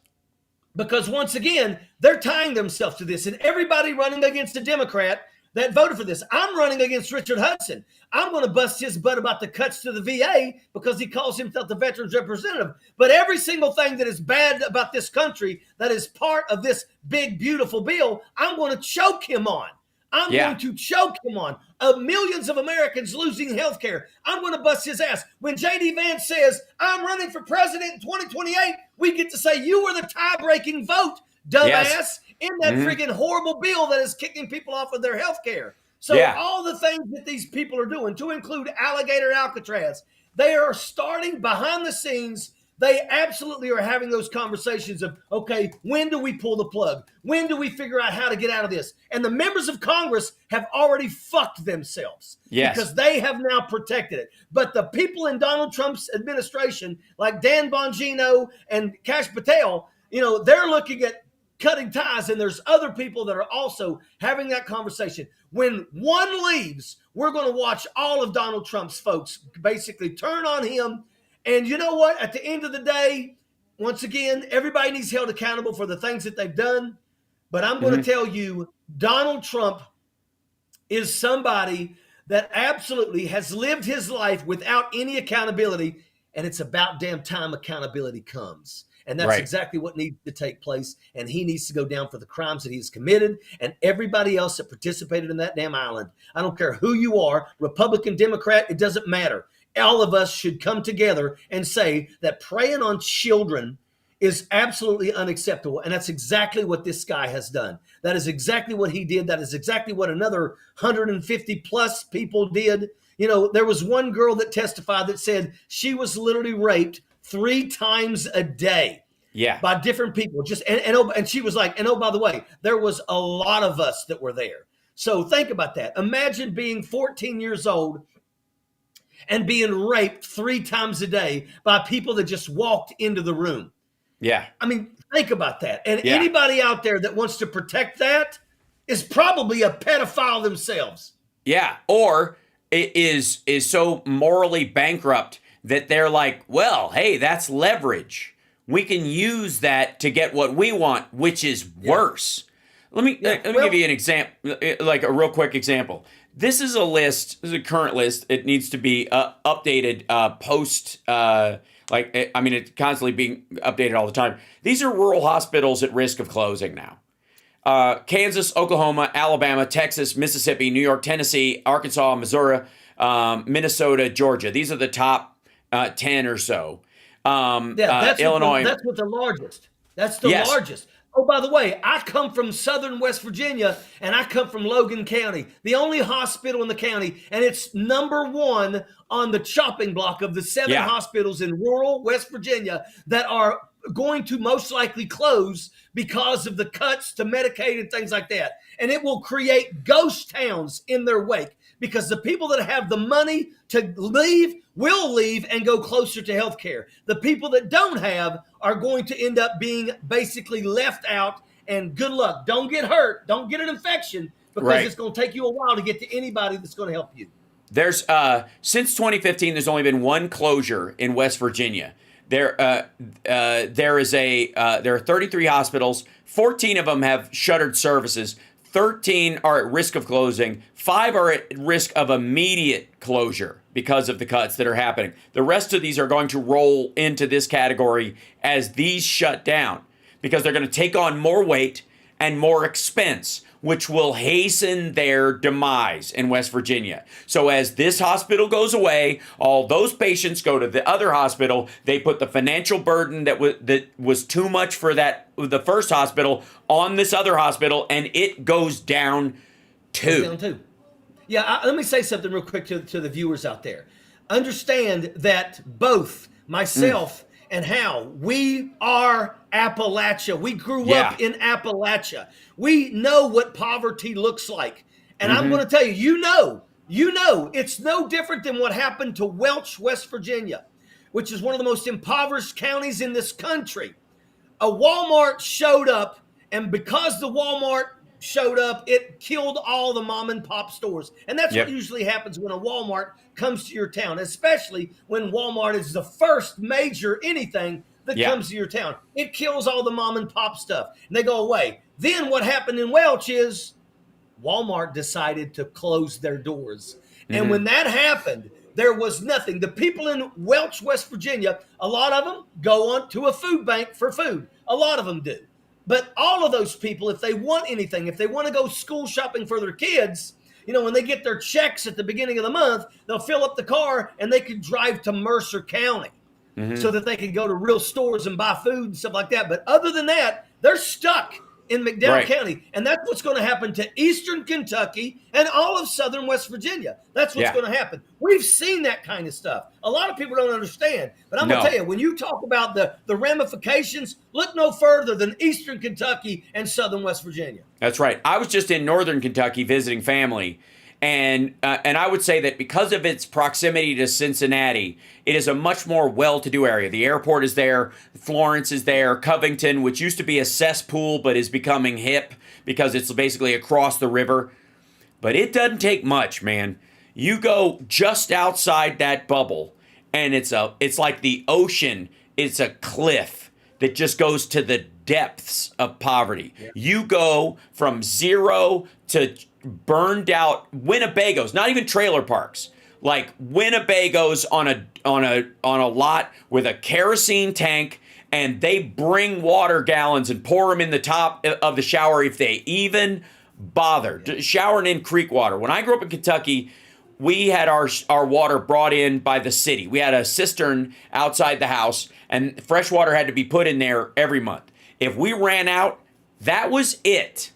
Because once again, they're tying themselves to this. And everybody running against a Democrat that voted for this. I'm running against Richard Hudson. I'm going to bust his butt about the cuts to the VA because he calls himself the veterans representative. But every single thing that is bad about this country that is part of this big, beautiful bill, I'm going to choke him on. I'm going to choke him on. Millions of Americans losing health care. I'm going to bust his ass. When J.D. Vance says, I'm running for president in 2028, we get to say, you were the tie-breaking vote, dumbass, in that friggin' horrible bill that is kicking people off of their health care. So all the things that these people are doing, to include Alligator Alcatraz, they are starting behind the scenes. They absolutely are having those conversations of, okay, when do we pull the plug? When do we figure out how to get out of this? And the members of Congress have already fucked themselves because they have now protected it. But the people in Donald Trump's administration, like Dan Bongino and Kash Patel, they're looking at cutting ties, and there's other people that are also having that conversation. When one leaves, we're going to watch all of Donald Trump's folks basically turn on him. And you know what? At the end of the day, once again, everybody needs held accountable for the things that they've done. But I'm going to tell you, Donald Trump is somebody that absolutely has lived his life without any accountability. And it's about damn time accountability comes. And that's exactly what needs to take place. And he needs to go down for the crimes that he's committed, and everybody else that participated in that damn island. I don't care who you are, Republican, Democrat, it doesn't matter. All of us should come together and say that preying on children is absolutely unacceptable. And that's exactly what this guy has done. That is exactly what he did. That is exactly what another 150 plus people did. There was one girl that testified that said she was literally raped 3 times a day by different people. And she was like, by the way, there was a lot of us that were there. So think about that. Imagine being 14 years old and being raped 3 times a day by people that just walked into the room. Yeah. I mean, think about that. And anybody out there that wants to protect that is probably a pedophile themselves. Yeah. Or it is so morally bankrupt that they're like, well, hey, that's leverage. We can use that to get what we want, which is worse. Let me give you an example, like a real quick example. This is a list. This is a current list. It needs to be updated post. It's constantly being updated all the time. These are rural hospitals at risk of closing now. Kansas, Oklahoma, Alabama, Texas, Mississippi, New York, Tennessee, Arkansas, Missouri, Minnesota, Georgia. These are the top 10 or so. Illinois. That's what the largest. That's the Yes. largest. Oh, by the way, I come from southern West Virginia, and I come from Logan County, the only hospital in the county, and it's number one on the chopping block of the seven Yeah. hospitals in rural West Virginia that are going to most likely close because of the cuts to Medicaid and things like that. And it will create ghost towns in their wake because the people that have the money to leave will leave and go closer to healthcare. The people that don't have are going to end up being basically left out, and good luck. Don't get hurt. Don't get an infection because Right. It's going to take you a while to get to anybody that's going to help you. There's since 2015, there's only been one closure in West Virginia. There are 33 hospitals. 14 of them have shuttered services. 13 are at risk of closing. 5 are at risk of immediate closure because of the cuts that are happening. The rest of these are going to roll into this category as these shut down because they're going to take on more weight and more expense, which will hasten their demise in West Virginia. So as this hospital goes away, all those patients go to the other hospital. They put the financial burden that was too much for the first hospital on this other hospital, and it goes down too. Down too. Yeah, let me say something real quick to the viewers out there. Understand that both myself and Hal, we are Appalachia. We grew up in Appalachia. We know what poverty looks like. And I'm going to tell you, you know, it's no different than what happened to Welch, West Virginia, which is one of the most impoverished counties in this country. A Walmart showed up, and because the Walmart showed up, it killed all the mom and pop stores. And that's what usually happens when a Walmart comes to your town, especially when Walmart is the first major anything that comes to your town. It kills all the mom and pop stuff, and they go away. Then what happened in Welch is Walmart decided to close their doors. And when that happened, there was nothing. The people in Welch, West Virginia, a lot of them go on to a food bank for food. A lot of them do. But all of those people, if they want anything, if they want to go school shopping for their kids, you know, when they get their checks at the beginning of the month, they'll fill up the car and they can drive to Mercer County so that they can go to real stores and buy food and stuff like that. But other than that, they're stuck in McDowell County. And that's what's going to happen to Eastern Kentucky and all of Southern West Virginia. That's what's going to happen. We've seen that kind of stuff. A lot of people don't understand. But I'm going to tell you, when you talk about the ramifications, look no further than Eastern Kentucky and Southern West Virginia. That's right. I was just in Northern Kentucky visiting family. And I would say that because of its proximity to Cincinnati, it is a much more well-to-do area. The airport is there, Florence is there, Covington, which used to be a cesspool but is becoming hip because it's basically across the river. But it doesn't take much, man. You go just outside that bubble, and it's like the ocean. It's a cliff that just goes to the depths of poverty. Yeah. You go from zero to burned out Winnebagos, not even trailer parks, like Winnebagos on a lot with a kerosene tank, and they bring water gallons and pour them in the top of the shower if they even bother. Showering in creek water. When I grew up in Kentucky, we had our water brought in by the city. We had a cistern outside the house, and fresh water had to be put in there every month. If we ran out, that was it.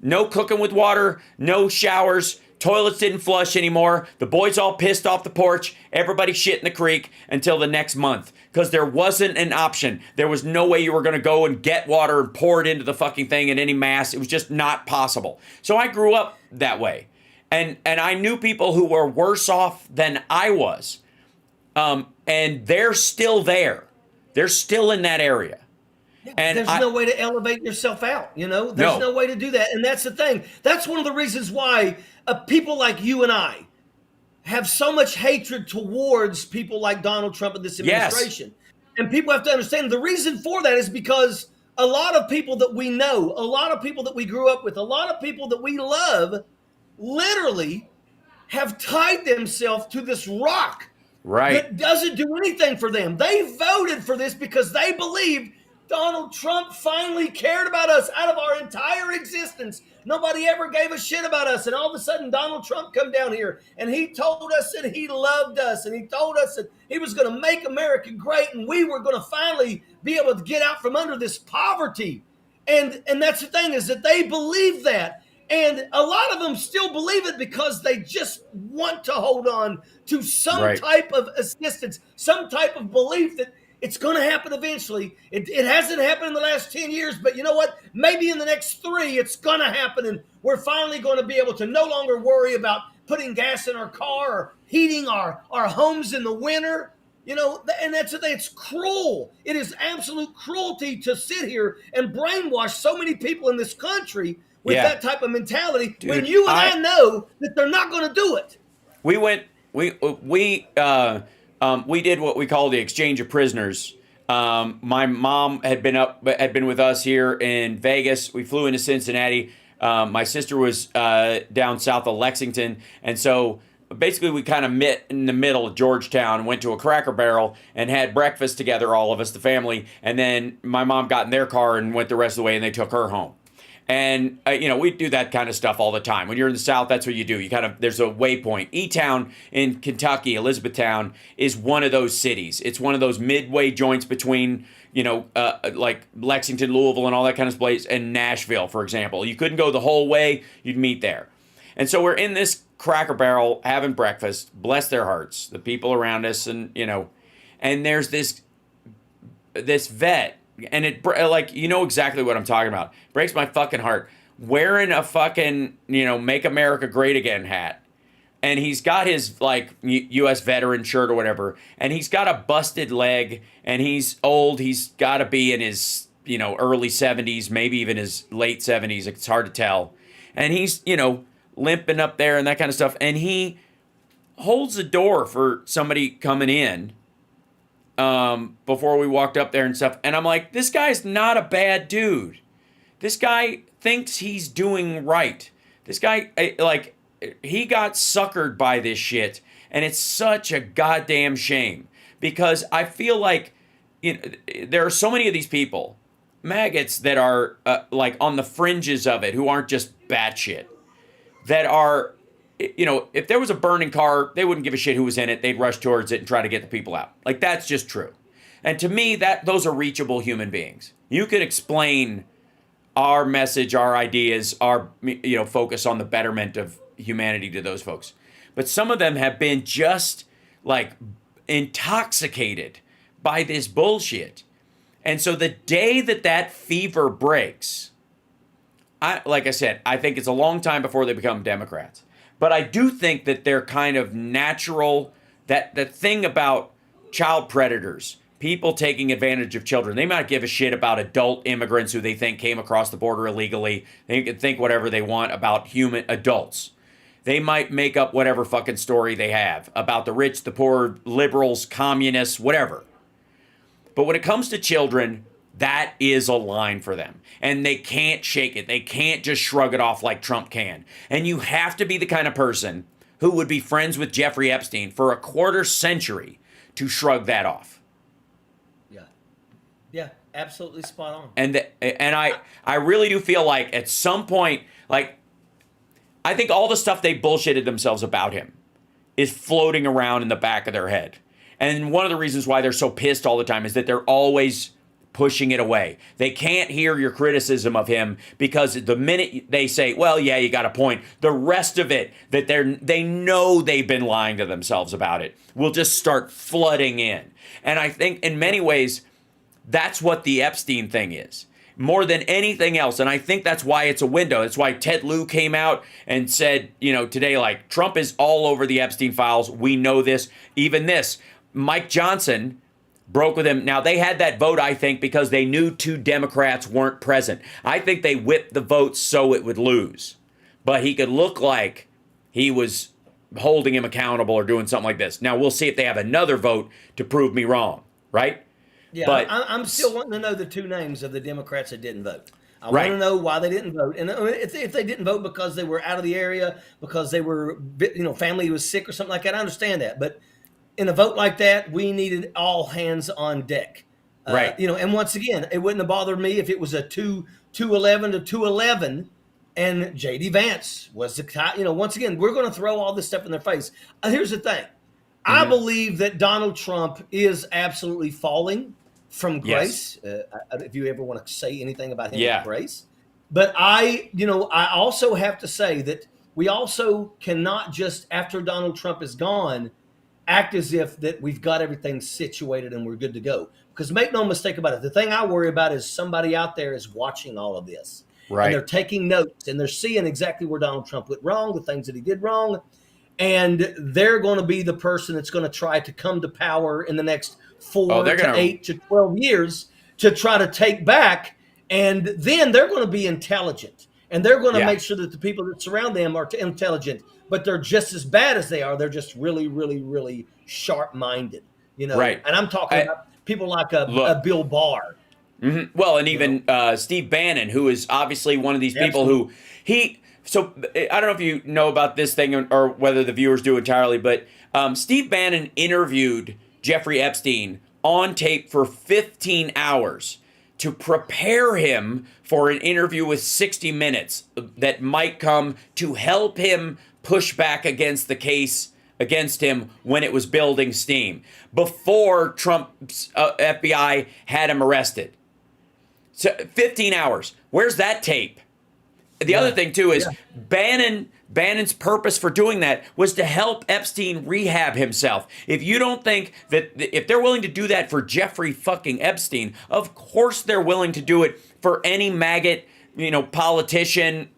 No cooking with water, no showers, toilets didn't flush anymore. The boys all pissed off the porch, everybody shit in the creek until the next month because there wasn't an option. There was no way you were going to go and get water and pour it into the fucking thing in any mass. It was just not possible. So I grew up that way. And I knew people who were worse off than I was. And they're still there. They're still in that area. And there's no way to elevate yourself out, you know? There's no way to do that. And that's the thing. That's one of the reasons why people like you and I have so much hatred towards people like Donald Trump and this administration. Yes. And people have to understand the reason for that is because a lot of people that we know, a lot of people that we grew up with, a lot of people that we love literally have tied themselves to this rock that doesn't do anything for them. They voted for this because they believed Donald Trump finally cared about us out of our entire existence. Nobody ever gave a shit about us. And all of a sudden, Donald Trump come down here and he told us that he loved us. And he told us that he was going to make America great. And we were going to finally be able to get out from under this poverty. And that's the thing, is that they believe that. And a lot of them still believe it because they just want to hold on to some type of assistance, some type of belief that it's going to happen eventually. It hasn't happened in the last 10 years, but you know what? Maybe in the next 3, it's going to happen. And we're finally going to be able to no longer worry about putting gas in our car or heating our homes in the winter. You know, and that's the thing. It's cruel. It is absolute cruelty to sit here and brainwash so many people in this country with that type of mentality. Dude, when you and I know that they're not going to do it. We did what we call the exchange of prisoners. My mom had been with us here in Vegas. We flew into Cincinnati. My sister was down south of Lexington, and so basically we kind of met in the middle of Georgetown, went to a Cracker Barrel and had breakfast together, all of us, the family, and then my mom got in their car and went the rest of the way, and they took her home. And, we do that kind of stuff all the time. When you're in the South, that's what you do. There's a waypoint. E-Town in Kentucky, Elizabethtown, is one of those cities. It's one of those midway joints between, like Lexington, Louisville, and all that kind of place, and Nashville, for example. You couldn't go the whole way. You'd meet there. And so we're in this Cracker Barrel having breakfast. Bless their hearts, the people around us, and, and there's this vet. And it, like, you know exactly what I'm talking about. Breaks my fucking heart. Wearing a fucking, Make America Great Again hat. And he's got his, like, U.S. veteran shirt or whatever. And he's got a busted leg. And he's old. He's got to be in his, early 70s, maybe even his late 70s. It's hard to tell. And he's, limping up there and that kind of stuff. And he holds the door for somebody coming in. Before we walked up there and stuff. And I'm like, this guy's not a bad dude. This guy thinks he's doing right. This guy, he got suckered by this shit. And it's such a goddamn shame. Because I feel like, there are so many of these people, maggots, that are, on the fringes of it, who aren't just batshit. That are, if there was a burning car, they wouldn't give a shit who was in it. They'd rush towards it and try to get the people out. Like, that's just true. And to me, those are reachable human beings. You could explain our message, our ideas, our, focus on the betterment of humanity to those folks. But some of them have been just, intoxicated by this bullshit. And so the day that fever breaks, like I said, I think it's a long time before they become Democrats. But I do think that they're kind of natural, that thing about child predators, people taking advantage of children. They might give a shit about adult immigrants who they think came across the border illegally. They can think whatever they want about human adults. They might make up whatever fucking story they have about the rich, the poor, liberals, communists, whatever. But when it comes to children, that is a line for them. And they can't shake it. They can't just shrug it off like Trump can. And you have to be the kind of person who would be friends with Jeffrey Epstein for a quarter century to shrug that off. Yeah, absolutely spot on. And I really do feel like at some point, I think all the stuff they bullshitted themselves about him is floating around in the back of their head. And one of the reasons why they're so pissed all the time is that they're always pushing it away. They can't hear your criticism of him because the minute they say, well, yeah, you got a point, the rest of it that they know they've been lying to themselves about it will just start flooding in. And I think in many ways, that's what the Epstein thing is. More than anything else. And I think that's why it's a window. That's why Ted Lieu came out and said, today, Trump is all over the Epstein files. We know this. Even this. Mike Johnson broke with him. Now, they had that vote, I think, because they knew 2 Democrats weren't present. I think they whipped the vote so it would lose. But he could look like he was holding him accountable or doing something like this. Now, we'll see if they have another vote to prove me wrong, right? Yeah, but I'm still wanting to know the 2 names of the Democrats that didn't vote. I right. want to know why they didn't vote. And if they didn't vote because they were out of the area, because they were, family was sick or something like that, I understand that. But in a vote like that, we needed all hands on deck. Right. And once again, it wouldn't have bothered me if it was a 211 to 211 and JD Vance was the once again, we're going to throw all this stuff in their face. Here's the thing. I believe that Donald Trump is absolutely falling from grace. Yes. If you ever want to say anything about him with grace. But I also have to say that we also cannot just, after Donald Trump is gone, act as if that we've got everything situated and we're good to go. Because make no mistake about it, the thing I worry about is somebody out there is watching all of this. Right. And they're taking notes and they're seeing exactly where Donald Trump went wrong, the things that he did wrong. And they're going to be the person that's going to try to come to power in the next 4 to 8 to 12 years to try to take back. And then they're going to be intelligent. And they're going to make sure that the people that surround them are intelligent, but they're just as bad as they are. They're just really, really, really sharp-minded, Right. And I'm talking about people like a Bill Barr. Mm-hmm. Well, and even Steve Bannon, who is obviously one of these people who So I don't know if you know about this thing or whether the viewers do entirely, but Steve Bannon interviewed Jeffrey Epstein on tape for 15 hours to prepare him for an interview with 60 Minutes that might come to help him push back against the case against him when it was building steam before Trump's FBI had him arrested. So 15 hours. Where's that tape? The other thing, too, is Bannon's purpose for doing that was to help Epstein rehab himself. If you don't think that if they're willing to do that for Jeffrey fucking Epstein, of course they're willing to do it for any maggot, politician,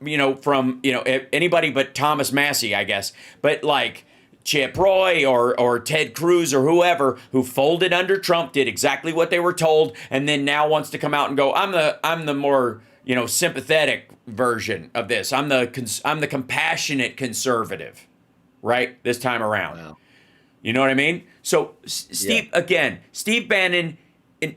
from, anybody but Thomas Massey, I guess. But like Chip Roy or Ted Cruz or whoever who folded under Trump, did exactly what they were told, and then now wants to come out and go, I'm the more sympathetic version of this. I'm the compassionate conservative, right? This time around. Wow. You know what I mean? So Steve Bannon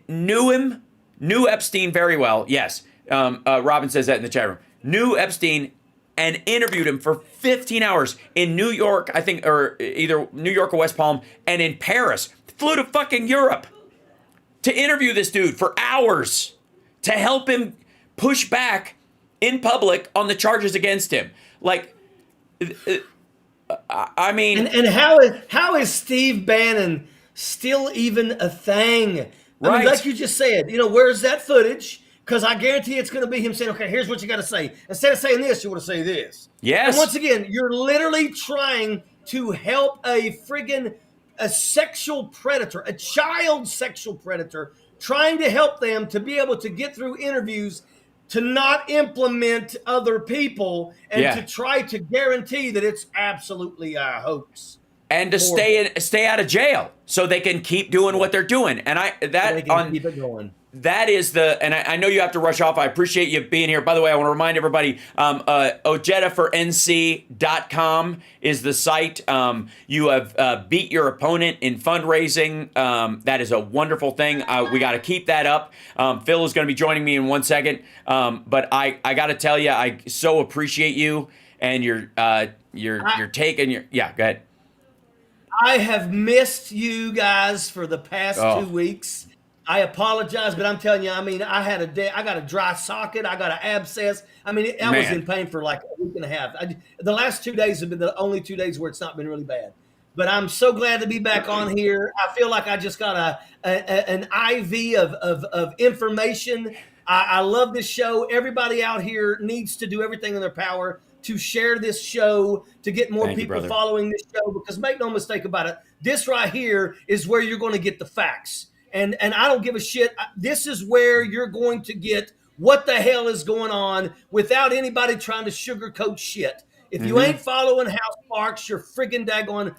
knew Epstein very well. Yes. Robin says that in the chat room. Knew Epstein and interviewed him for 15 hours in New York, I think, or either New York or West Palm, and in Paris. Flew to fucking Europe to interview this dude for hours to help him push back in public on the charges against him. Like, I mean... And how is Steve Bannon still even a thing? Right. I mean, like you just said, where's that footage? Because I guarantee it's going to be him saying, okay, here's what you got to say. Instead of saying this, you want to say this. Yes. And once again, you're literally trying to help a sexual predator, a child sexual predator, trying to help them to be able to get through interviews, to not implement other people, and to try to guarantee that it's absolutely a hoax. And to stay out of jail so they can keep doing what they're doing. And keep it going. That is and I know you have to rush off. I appreciate you being here. By the way, I want to remind everybody, OjedaForNC.com is the site. You have beat your opponent in fundraising. That is a wonderful thing. We got to keep that up. Phil is going to be joining me in 1 second. But I got to tell you, I so appreciate you and your take and go ahead. I have missed you guys for the past 2 weeks. I apologize, but I'm telling you, I mean, I got a dry socket, I got an abscess. I mean, I was in pain for like a week and a half. The last 2 days have been the only 2 days where it's not been really bad. But I'm so glad to be back on here. I feel like I just got an IV of information. I love this show. Everybody out here needs to do everything in their power to share this show, to get more people following this show, because make no mistake about it, this right here is where you're going to get the facts. And I don't give a shit. This is where you're going to get what the hell is going on without anybody trying to sugarcoat shit. If you ain't following House Sparks, you're friggin' daggone,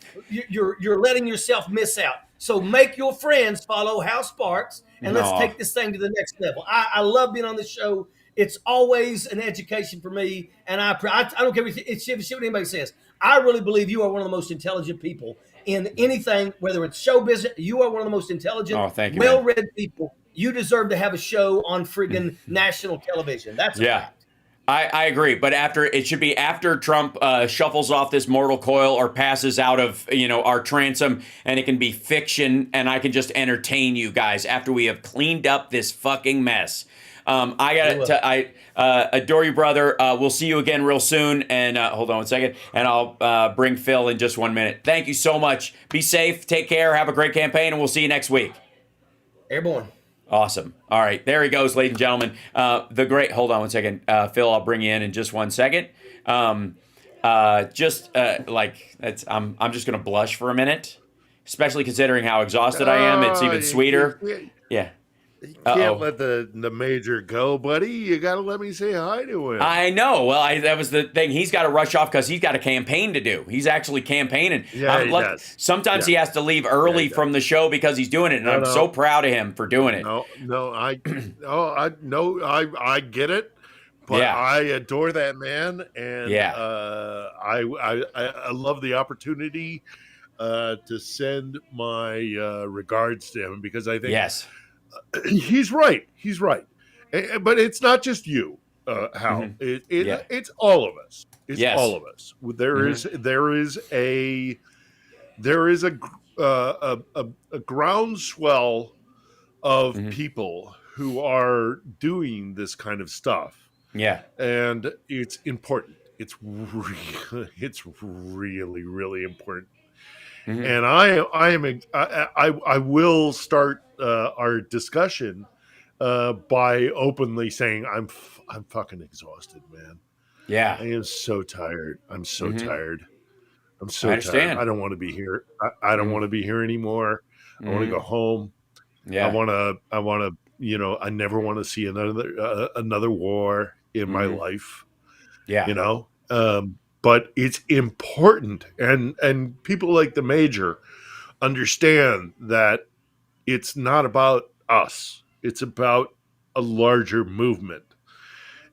you're letting yourself miss out. So make your friends follow House Sparks, and let's take this thing to the next level. I love being on the show. It's always an education for me, and I don't care what anybody says. I really believe you are one of the most intelligent people in anything, whether it's show business. You are one of the most intelligent, well-read people. You deserve to have a show on friggin' national television. That's a fact. I agree, but it should be after Trump shuffles off this mortal coil or passes out of our transom, and it can be fiction, and I can just entertain you guys after we have cleaned up this fucking mess. I We got will. to I adore you, brother. We'll see you again real soon. And hold on one second, and I'll bring Phil in just 1 minute. Thank you so much. Be safe. Take care. Have a great campaign, and we'll see you next week. Airborne. Awesome. All right, there he goes, ladies and gentlemen. The great. Hold on one second, Phil. I'll bring you in just 1 second. Just like that's. I'm just gonna blush for a minute, especially considering how exhausted I am. It's Oh, even sweeter. you Yeah. can't Uh-oh. let the major go, buddy. You got to let me say hi to him. I know. Well, that was the thing. He's got to rush off because he's got a campaign to do. He's actually campaigning. Yeah, he does. Sometimes Yeah. he has to leave Yeah, early he does. from the show because he's doing it, and I'm so No. proud of him for doing it. No, I get it, but Yeah. I adore that man, and Yeah. I love the opportunity to send my regards to him because I think Yes. he's right. He's right, but it's not just you, Hal. Mhm. It Yeah. it's all of us. It's Yes. all of us. There is a groundswell of Mhm. people who are doing this kind of stuff, Yeah. and it's important. It's really really important. Mhm. And I will start our discussion by openly saying I'm fucking exhausted, man. Yeah. I am so tired. I'm so Mhm. tired. I'm I so tired. I understand. don't want to be here. I don't Mhm. want to be here anymore. I want to go Mhm. home. Yeah. I want to, I never want to see another war in my Mhm. life, Yeah. but it's important. And people like the major understand that it's not about us. It's about a larger movement.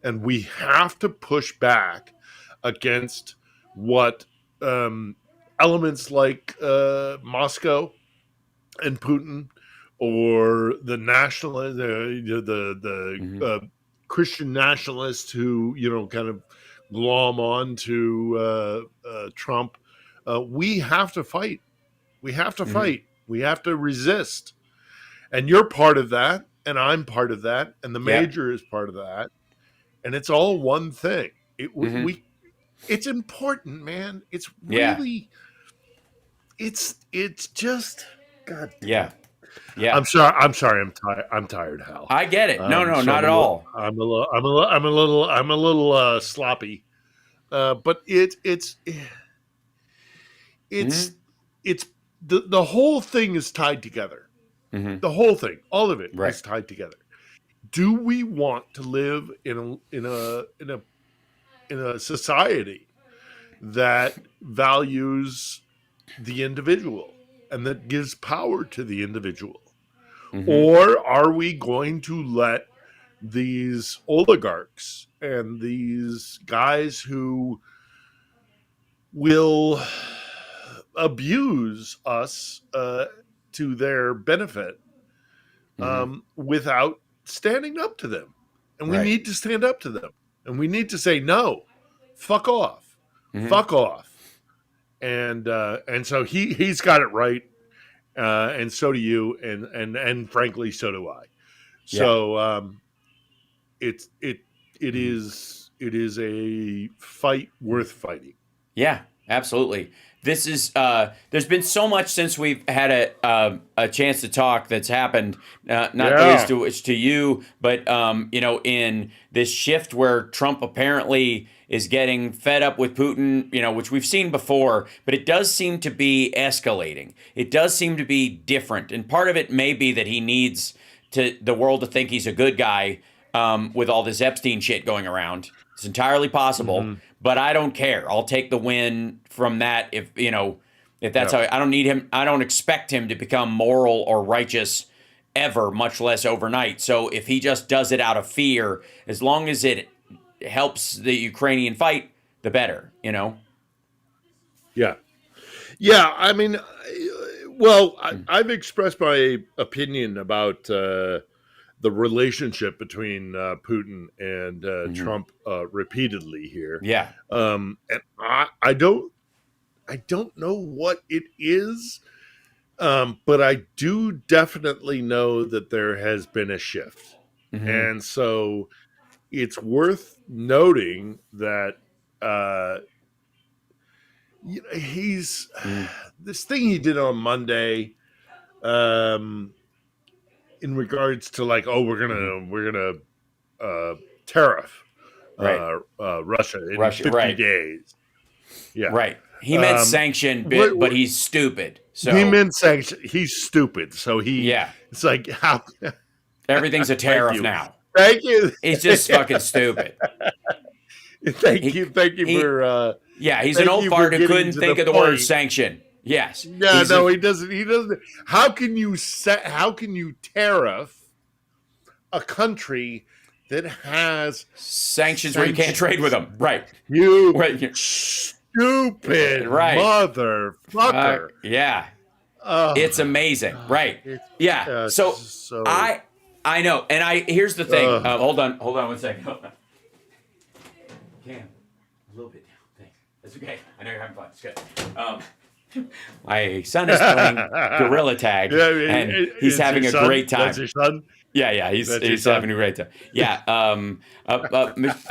And we have to push back against what um, elements like Moscow and Putin, or the Mhm. Christian nationalists who kind of glom on to Trump. We have to fight. We have to Mhm. fight. We have to resist. And you're part of that, and I'm part of that, and the Yep. major is part of that, and it's all one thing. Mhm. It's important, man. Yeah. It's just, god damn Yeah. it. Yeah. I'm sorry. I'm tired, Hal. I get it. No, no, So not at all. I'm a little sloppy. But it's Mhm. it's the whole thing is tied together. Mhm. The whole thing, all of it, Right. is tied together. Do we want to live in a society that values the individual and that gives power to the individual? Mhm. Or are we going to let these oligarchs and these guys who will abuse us to their benefit Mhm. without standing up to them? And we Right. need to stand up to them. And we need to say, no, fuck off. Mhm. Fuck off. And so he's got it right. And so do you, and frankly, so do I. Yeah. So it's Mhm. it is a fight worth fighting. Yeah, absolutely. This is there's been so much since we've had a chance to talk that's happened, not the least Yeah, to which to you, but in this shift where Trump apparently is getting fed up with Putin, which we've seen before, but it does seem to be escalating. It does seem to be different, and part of it may be that he needs to the world to think he's a good guy with all this Epstein shit going around. It's entirely possible, hmm, but I don't care. I'll take the win from that if that's yeah, how I don't need him. I don't expect him to become moral or righteous ever, much less overnight. So if he just does it out of fear, as long as it helps the Ukrainian fight, the better. yeah, yeah. I mean, well, Mm. I've expressed my opinion about the relationship between Putin and Trump repeatedly here. Yeah. And I don't know what it is, but I do definitely know that there has been a shift, and so it's worth noting that he's this thing he did on Monday. In regards to like, we're gonna tariff Russia in 50 days. Yeah, right. He meant sanction, but he's stupid. So he meant sanction. He's stupid. So it's like how everything's a tariff now. Thank you. He's just fucking stupid. Thank you for. He's an old fart who couldn't think of the word sanction. Yes. Yeah, he doesn't. He doesn't. How can you tariff a country that has sanctions where you can't trade with them? Right. You stupid motherfucker. Yeah. It's amazing. Right. Yeah. So I know. And here's the thing. Hold on 1 second. Cam, a little bit down. Thanks. That's okay. I know you're having fun. It's good. My son is playing gorilla tag, and he's having a great time. That's your son? Yeah, he's having a great time. Yeah,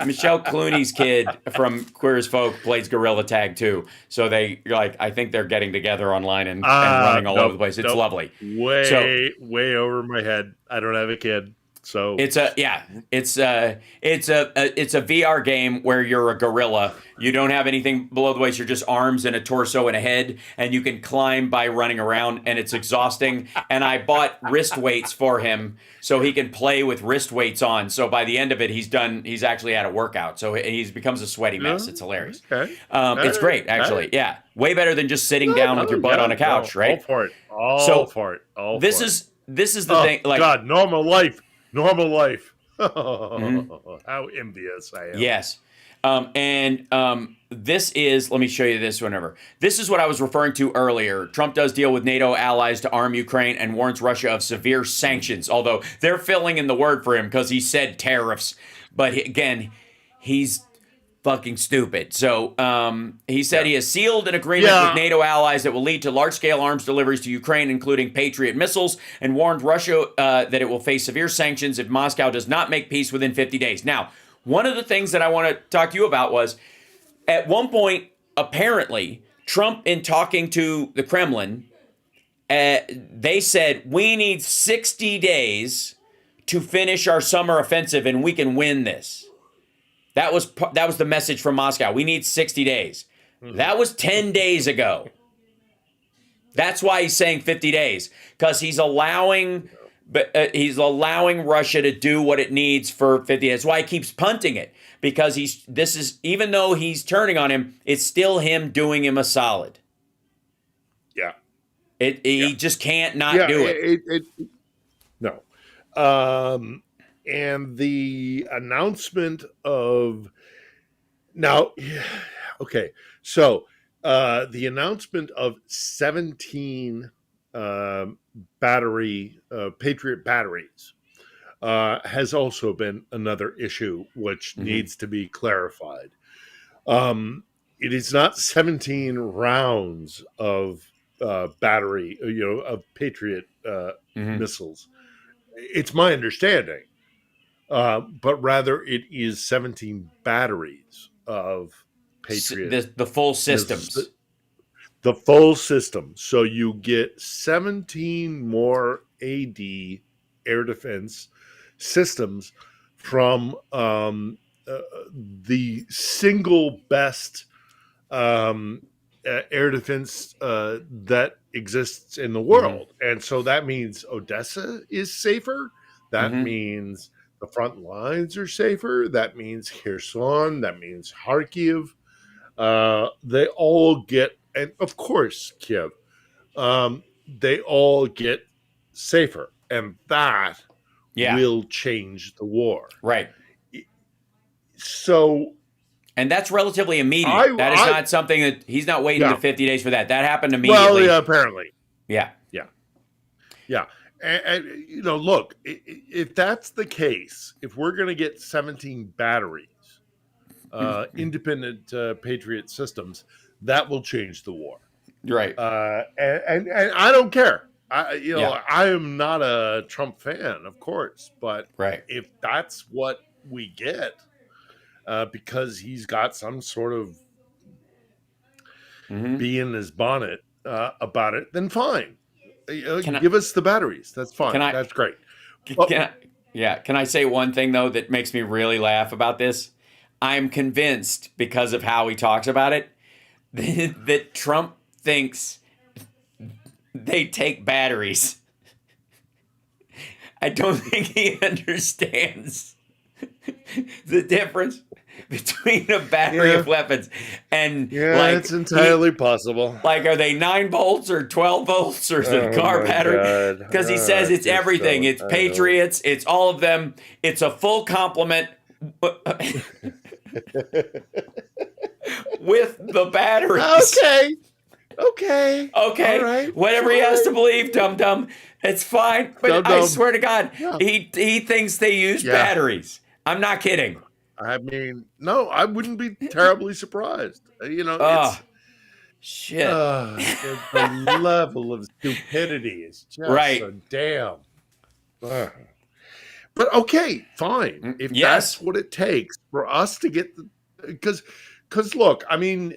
Michelle Clooney's kid from Queer as Folk plays gorilla tag too. So I think they're getting together online and running all over the place. It's lovely. Way over my head. I don't have a kid. So it's a VR game where you're a gorilla. You don't have anything below the waist. You're just arms and a torso and a head, and you can climb by running around, and it's exhausting. And I bought wrist weights for him so he can play with wrist weights on. So by the end of it, he's actually had a workout. So he becomes a sweaty mess. It's hilarious. Okay. It's great, actually. Yeah, way better than just sitting down with your butt on a couch, right? All for it. This is the thing. Like, God, normal life. How envious I am. Yes. This is, let me show you this whenever. This is what I was referring to earlier. Trump does deal with NATO allies to arm Ukraine and warns Russia of severe sanctions, although they're filling in the word for him because he said tariffs. But he's fucking stupid. So he said he has sealed an agreement with NATO allies that will lead to large-scale arms deliveries to Ukraine, including Patriot missiles, and warned Russia that it will face severe sanctions if Moscow does not make peace within 50 days. Now, one of the things that I want to talk to you about was, at one point, apparently, Trump, in talking to the Kremlin, they said, we need 60 days to finish our summer offensive and we can win this. That was the message from Moscow. We need 60 days. That was 10 days ago. That's why he's saying 50 days, because he's allowing Russia to do what it needs for 50 days. That's why he keeps punting it, because even though he's turning on him, it's still him doing him a solid. Yeah. He just can't not do it. No. And the announcement of the announcement of 17 Patriot batteries has also been another issue which needs to be clarified. It is not 17 rounds of battery, of Patriot missiles. It's my understanding. But rather it is 17 batteries of Patriot. The full systems. The full system. So you get 17 more AD air defense systems from the single best air defense that exists in the world. And so that means Odessa is safer. That means the front lines are safer. That means Kherson. That means Kharkiv. They all get, and of course, Kiev. They all get safer, and that will change the war. Right. So, and that's relatively immediate. That is not something that he's not waiting to 50 days for that. That happened immediately. Well, apparently. Yeah. And look, if that's the case, if we're going to get 17 batteries, independent Patriot systems, that will change the war. Right. And I don't care. Yeah. I am not a Trump fan, of course, but Right. if that's what we get, because he's got some sort of bee in his bonnet about it, then fine. Give us the batteries. That's fine. That's great. Can I say one thing though that makes me really laugh about this? I'm convinced because of how he talks about it that Trump thinks they take batteries. I don't think he understands the difference between a battery of weapons and it's entirely possible. Like, are they 9 volts or 12 volts or the car battery? Because he says it's everything. It's Patriots. It's all of them. It's a full complement with the batteries. Okay. All right. Whatever he has to believe, dum-dum. It's fine. But I swear to God, he thinks they use batteries. I'm not kidding. I mean, no, I wouldn't be terribly surprised. It's shit. The level of stupidity is just so damn. But okay, fine. If that's what it takes for us to get because look, I mean,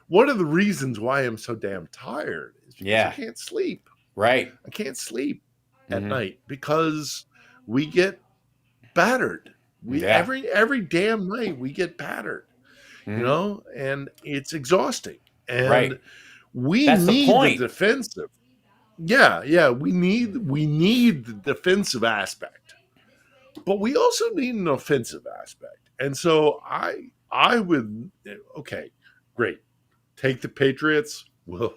one of the reasons why I'm so damn tired is because I can't sleep. Right. I can't sleep at night because we get battered. Every damn night we get battered. And it's exhausting. And we need the defensive. Yeah, we need the defensive aspect. But we also need an offensive aspect. And so I would great. Take the Patriots. Well,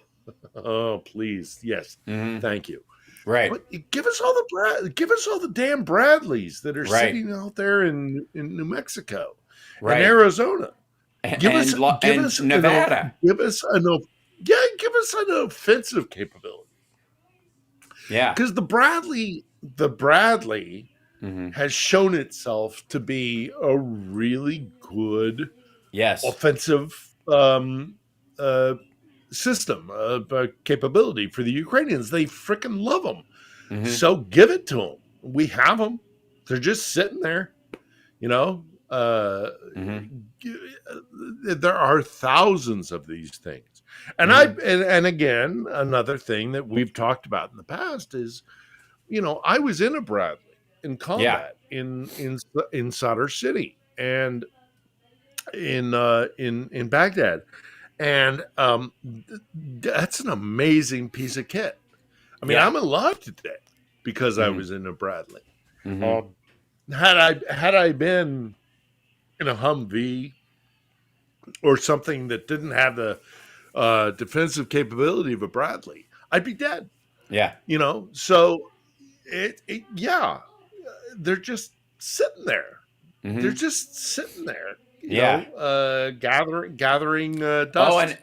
oh please. Yes. Thank you. Right. But give us all the damn Bradleys that are sitting out there in New Mexico and Arizona. Give us Nevada. Give us an offensive capability. Yeah. Because the Bradley has shown itself to be a really good offensive system, capability for the Ukrainians. They freaking love them. So give it to them. We have them. They're just sitting there. There are thousands of these things. And and again, another thing that we've talked about in the past is, I was in a Bradley in combat in Sadr City and in Baghdad. And that's an amazing piece of kit. I mean, I'm alive today because I was in a Bradley. Had I been in a Humvee or something that didn't have the defensive capability of a Bradley, I'd be dead. Yeah. So they're just sitting there. They're just sitting there. Gathering dust. Oh, and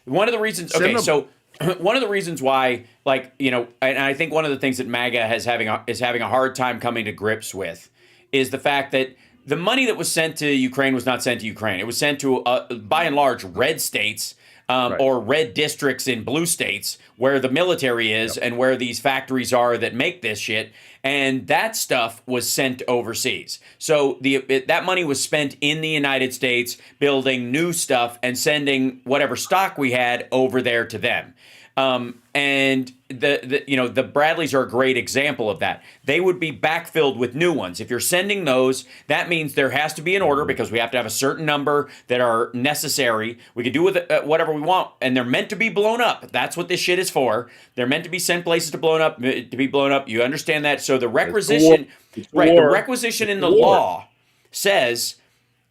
one of the reasons. Okay, so one of the reasons why, and I think one of the things that MAGA is having a hard time coming to grips with is the fact that the money that was sent to Ukraine was not sent to Ukraine. It was sent to, by and large, red states or red districts in blue states where the military is and where these factories are that make this shit. And that stuff was sent overseas. So that money was spent in the United States building new stuff and sending whatever stock we had over there to them. And the Bradleys are a great example of that. They would be backfilled with new ones. If you're sending those, that means there has to be an order because we have to have a certain number that are necessary. We can do with whatever we want, and they're meant to be blown up. That's what this shit is for. They're meant to be sent places to be blown up. You understand that? So the requisition, the requisition in the law says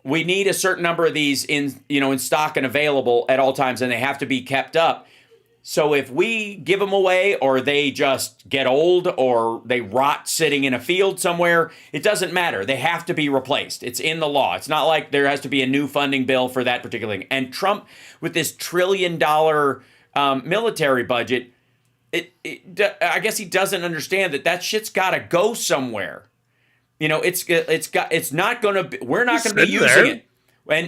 we need a certain number of these in stock and available at all times, and they have to be kept up. So if we give them away or they just get old or they rot sitting in a field somewhere, it doesn't matter. They have to be replaced. It's in the law. It's not like there has to be a new funding bill for that particular thing. And Trump, with this $1 trillion military budget, I guess he doesn't understand that shit's got to go somewhere. It's not going to. We're not going to be sitting using there. it.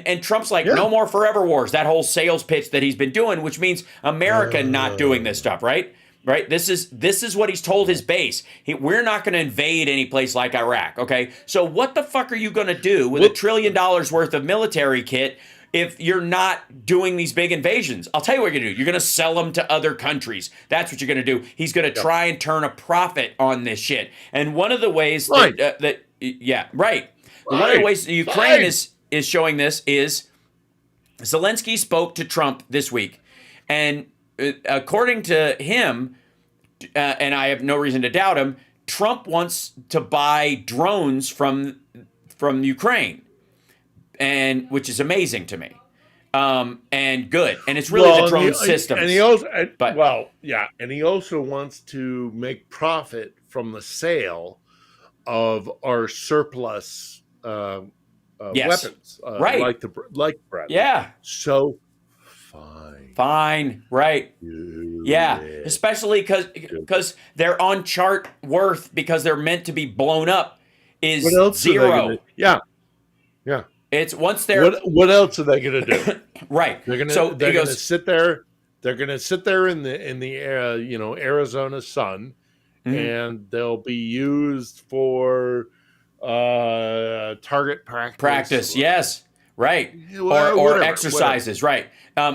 And Trump's like, Yeah. no more forever wars. That whole sales pitch that he's been doing, which means America not doing this stuff, right? Right. This is what he's told his base. We're not going to invade any place like Iraq. Okay. So what the fuck are you going to do with $1 trillion worth of military kit if you're not doing these big invasions? I'll tell you what you're going to do. You're going to sell them to other countries. That's what you're going to do. He's going to try and turn a profit on this shit. And one of the ways Right. Right. One of the ways the Ukraine is showing this is Zelensky spoke to Trump this week, and according to him, and I have no reason to doubt him, Trump wants to buy drones from Ukraine, and which is amazing to me, and good, and it's really the drone systems. And he also, But and he also wants to make profit from the sale of our surplus weapons, right? like Brad. Yeah. So fine, right? Yeah, especially because they're on chart worth because they're meant to be blown up is what else zero. Yeah. It's once they're what else are they going to do? Right. They're going to sit there. They're going to sit there in the Arizona sun, and they'll be used for target practice. Yes, right, Well, or whatever, exercises, right.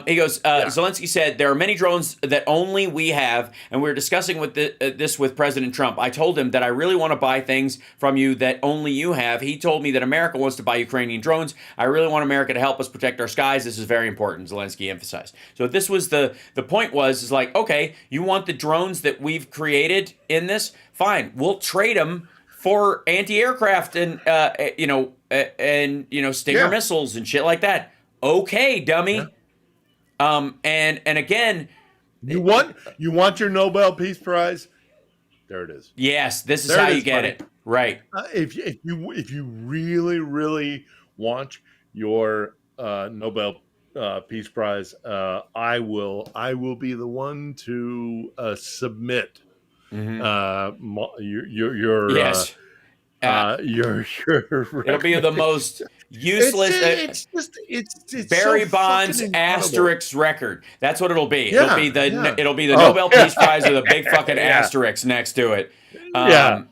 He goes, Zelensky said, there are many drones that only we have, and we were discussing with this with President Trump. I told him that I really want to buy things from you that only you have. He told me that America wants to buy Ukrainian drones. I really want America to help us protect our skies. This is very important, Zelensky emphasized. So this was the point is like, okay, you want the drones that we've created in this? Fine, we'll trade them for anti-aircraft and Stinger missiles and shit like that. Okay, dummy. And again, you want your Nobel Peace Prize? There it is. Yes, this is how you get it. Right. If you really want your Nobel Peace Prize, I will be the one to submit your yes. It'll be the most useless. It's Barry so Bonds fucking asterisk record. That's what it'll be. Yeah, It'll be the Nobel Peace Prize with a big fucking asterisk next to it. Yeah.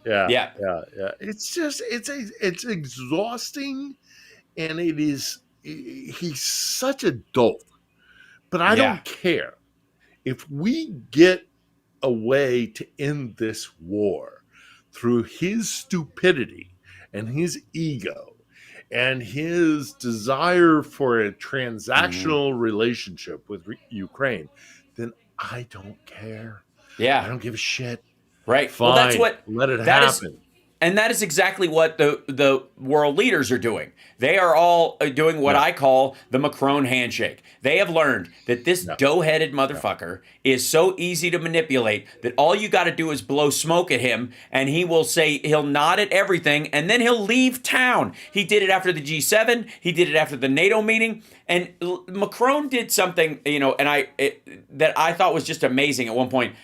It's exhausting, and he's such a dolt. But I don't care if we get a way to end this war through his stupidity and his ego and his desire for a transactional relationship with Ukraine, then I don't care. Yeah. I don't give a shit. Right. Fine. Well, that's what let it happen. And that is exactly what the world leaders are doing. They are all doing what I call the Macron handshake. They have learned that this dough-headed motherfucker is so easy to manipulate that all you got to do is blow smoke at him, and he'll nod at everything, and then he'll leave town. He did it after the G7. He did it after the NATO meeting. And Macron did something, that I thought was just amazing at one point.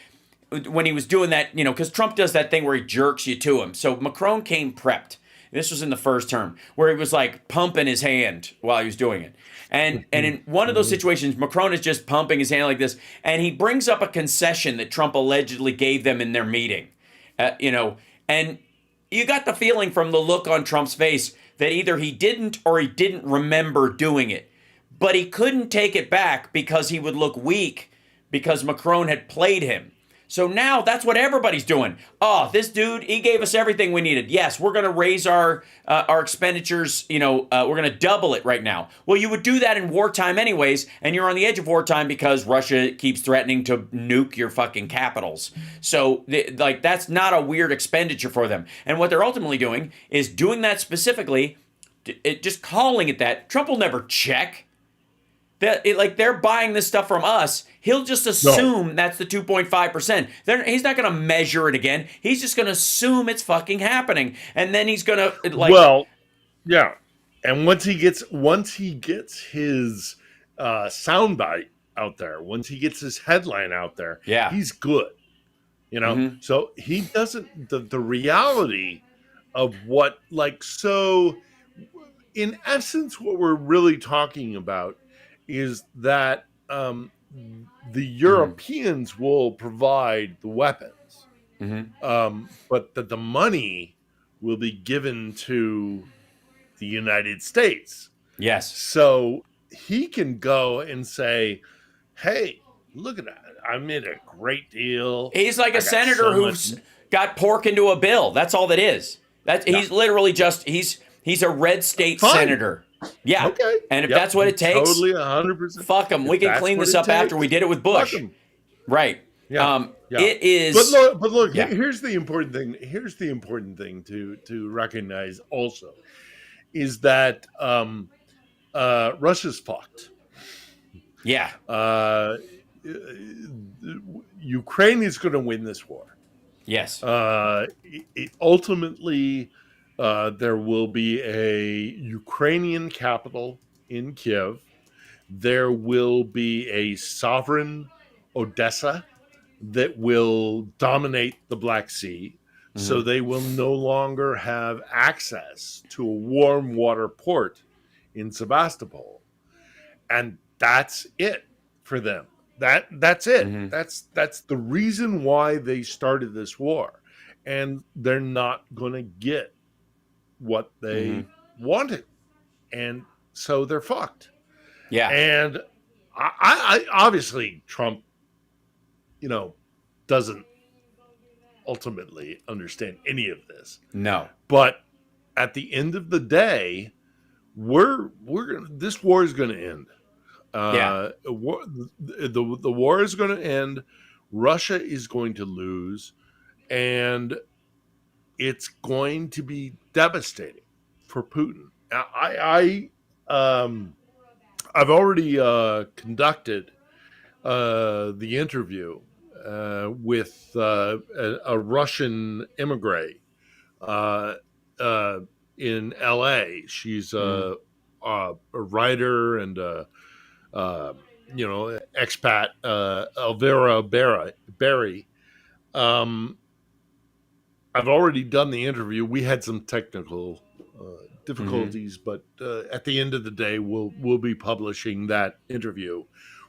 When he was doing that, because Trump does that thing where he jerks you to him. So Macron came prepped. This was in the first term, where he was like pumping his hand while he was doing it. And in one of those situations, Macron is just pumping his hand like this, and he brings up a concession that Trump allegedly gave them in their meeting. And you got the feeling from the look on Trump's face that either he didn't or he didn't remember doing it. But he couldn't take it back because he would look weak because Macron had played him. So now that's what everybody's doing. Oh, this dude, he gave us everything we needed. Yes, we're going to raise our expenditures. We're going to double it right now. Well, you would do that in wartime anyways, and you're on the edge of wartime because Russia keeps threatening to nuke your fucking capitals. So, that's not a weird expenditure for them. And what they're ultimately doing is doing that specifically, just calling it that. Trump will never check. They're buying this stuff from us. He'll just assume that's the 2.5%. He's not going to measure it again. He's just going to assume it's fucking happening, and then he's going to And once he gets his soundbite out there, once he gets his headline out there, he's good. So he doesn't, the reality of what, like, so in essence, what we're really talking about is that the Europeans will provide the weapons, but that the money will be given to the United States. Yes. So he can go and say, hey, look at that. I made a great deal. He's like a I got senator so who's much. got pork into a bill. That's all that is. He's literally just he's a red state Fine. senator. Yeah. Okay. And if that's what it takes, totally 100%. fuck him. We can clean this up after we did it with Bush. Right. Yeah. It is. But look. Yeah. Here's the important thing. Here's the important thing to recognize also is that Russia's fucked. Yeah. Ukraine is going to win this war. Yes. Ultimately, there will be a Ukrainian capital in Kiev. There will be a sovereign Odessa that will dominate the Black Sea. So they will no longer have access to a warm water port in Sebastopol. And that's it for them. That's it. That's the reason why they started this war. And they're not going to get what they wanted. And so they're fucked. Yeah. And I obviously Trump, doesn't ultimately understand any of this. No. But at the end of the day, this war is going to end. The war is going to end. Russia is going to lose, and it's going to be devastating for Putin. I've already conducted the interview with a Russian immigrant in L.A. She's a writer and expat, Elvira Berry. I've already done the interview. We had some technical difficulties, but at the end of the day, we'll be publishing that interview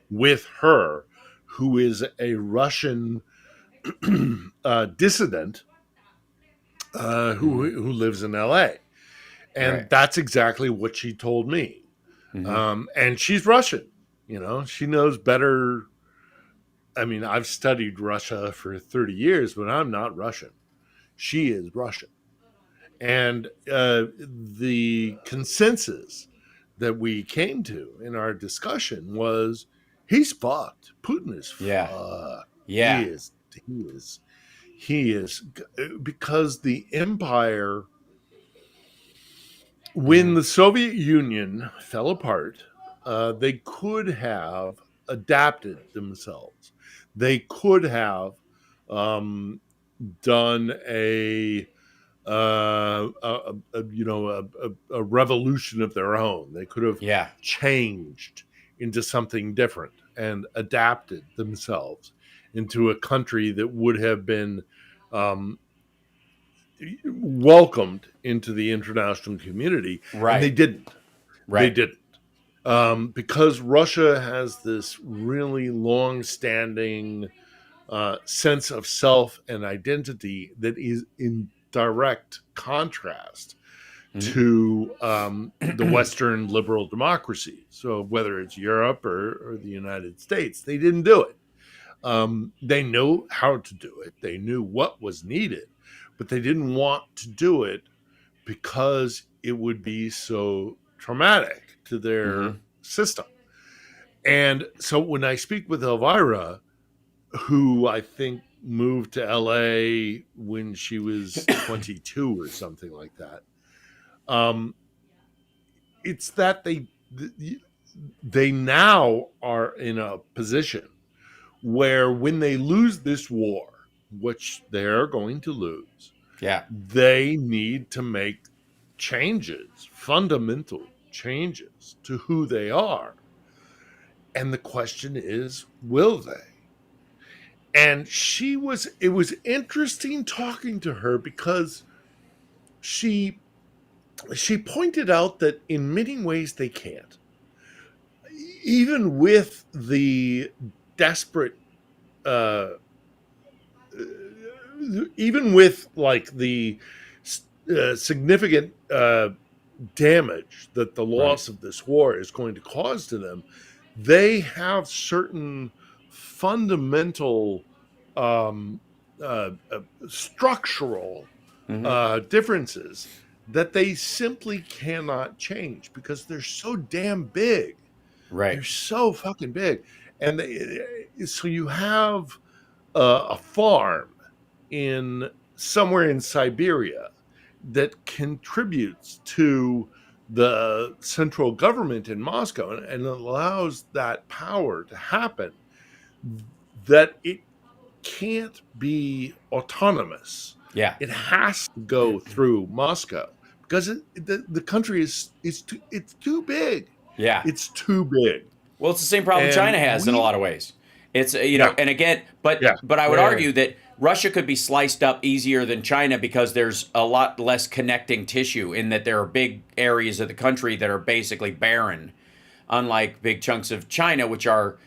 with her, who is a Russian dissident who lives in L.A. And that's exactly what she told me. And she's Russian. She knows better. I mean, I've studied Russia for 30 years, but I'm not Russian. She is Russian. And the consensus that we came to in our discussion was he's fucked. Putin is fucked. Yeah. He is because the empire, when the Soviet Union fell apart, they could have adapted themselves. They could have done a revolution of their own. They could have changed into something different and adapted themselves into a country that would have been welcomed into the international community. Right. And they didn't. Right. They didn't. Because Russia has this really long-standing sense of self and identity that is in direct contrast to the Western liberal democracy. So whether it's Europe or the United States, they didn't do it. They knew how to do it. They knew what was needed, but they didn't want to do it because it would be so traumatic to their system. And so when I speak with Elvira, who I think moved to LA when she was 22 or something like that, it's that they now are in a position where when they lose this war, which they're going to lose, they need to make changes, fundamental changes to who they are. And the question is, will they? And it was interesting talking to her because she pointed out that in many ways they can't. Even with the desperate even with like the significant damage that the loss of this war is going to cause to them, they have certain fundamental structural differences that they simply cannot change because they're so damn big. Right. They're so fucking big. And so you have a farm in somewhere in Siberia that contributes to the central government in Moscow and allows that power to happen, that it can't be autonomous. Yeah. It has to go through Moscow because the country is too big. Yeah. It's too big. Well, it's the same problem China has in a lot of ways. It's and again, but I would argue that Russia could be sliced up easier than China because there's a lot less connecting tissue in that there are big areas of the country that are basically barren, unlike big chunks of China, which are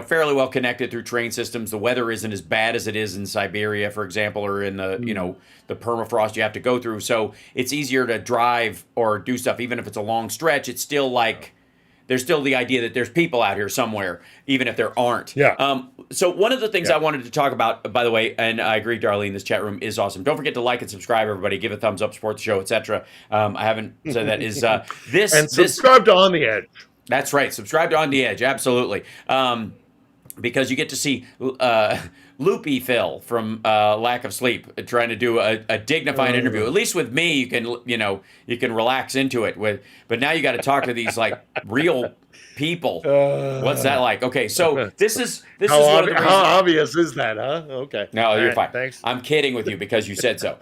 fairly well connected through train systems. The weather isn't as bad as it is in Siberia, for example, or in the the permafrost you have to go through. So it's easier to drive or do stuff, even if it's a long stretch. It's still like there's still the idea that there's people out here somewhere, even if there aren't. Yeah. So one of the things I wanted to talk about, by the way, and I agree, Darlene, this chat room is awesome. Don't forget to like and subscribe, everybody. Give a thumbs up, support the show, etc. I haven't said that. Is this and subscribe to On the Edge? That's right. Subscribe to On the Edge, absolutely. Because you get to see Loopy Phil from Lack of Sleep trying to do a dignified interview. At least with me, you can relax into it. But now you got to talk to these like real people. What's that like? Okay, so this is how one of the reasons. How obvious is that, huh? Okay. No, you're fine. Thanks. I'm kidding with you because you said so.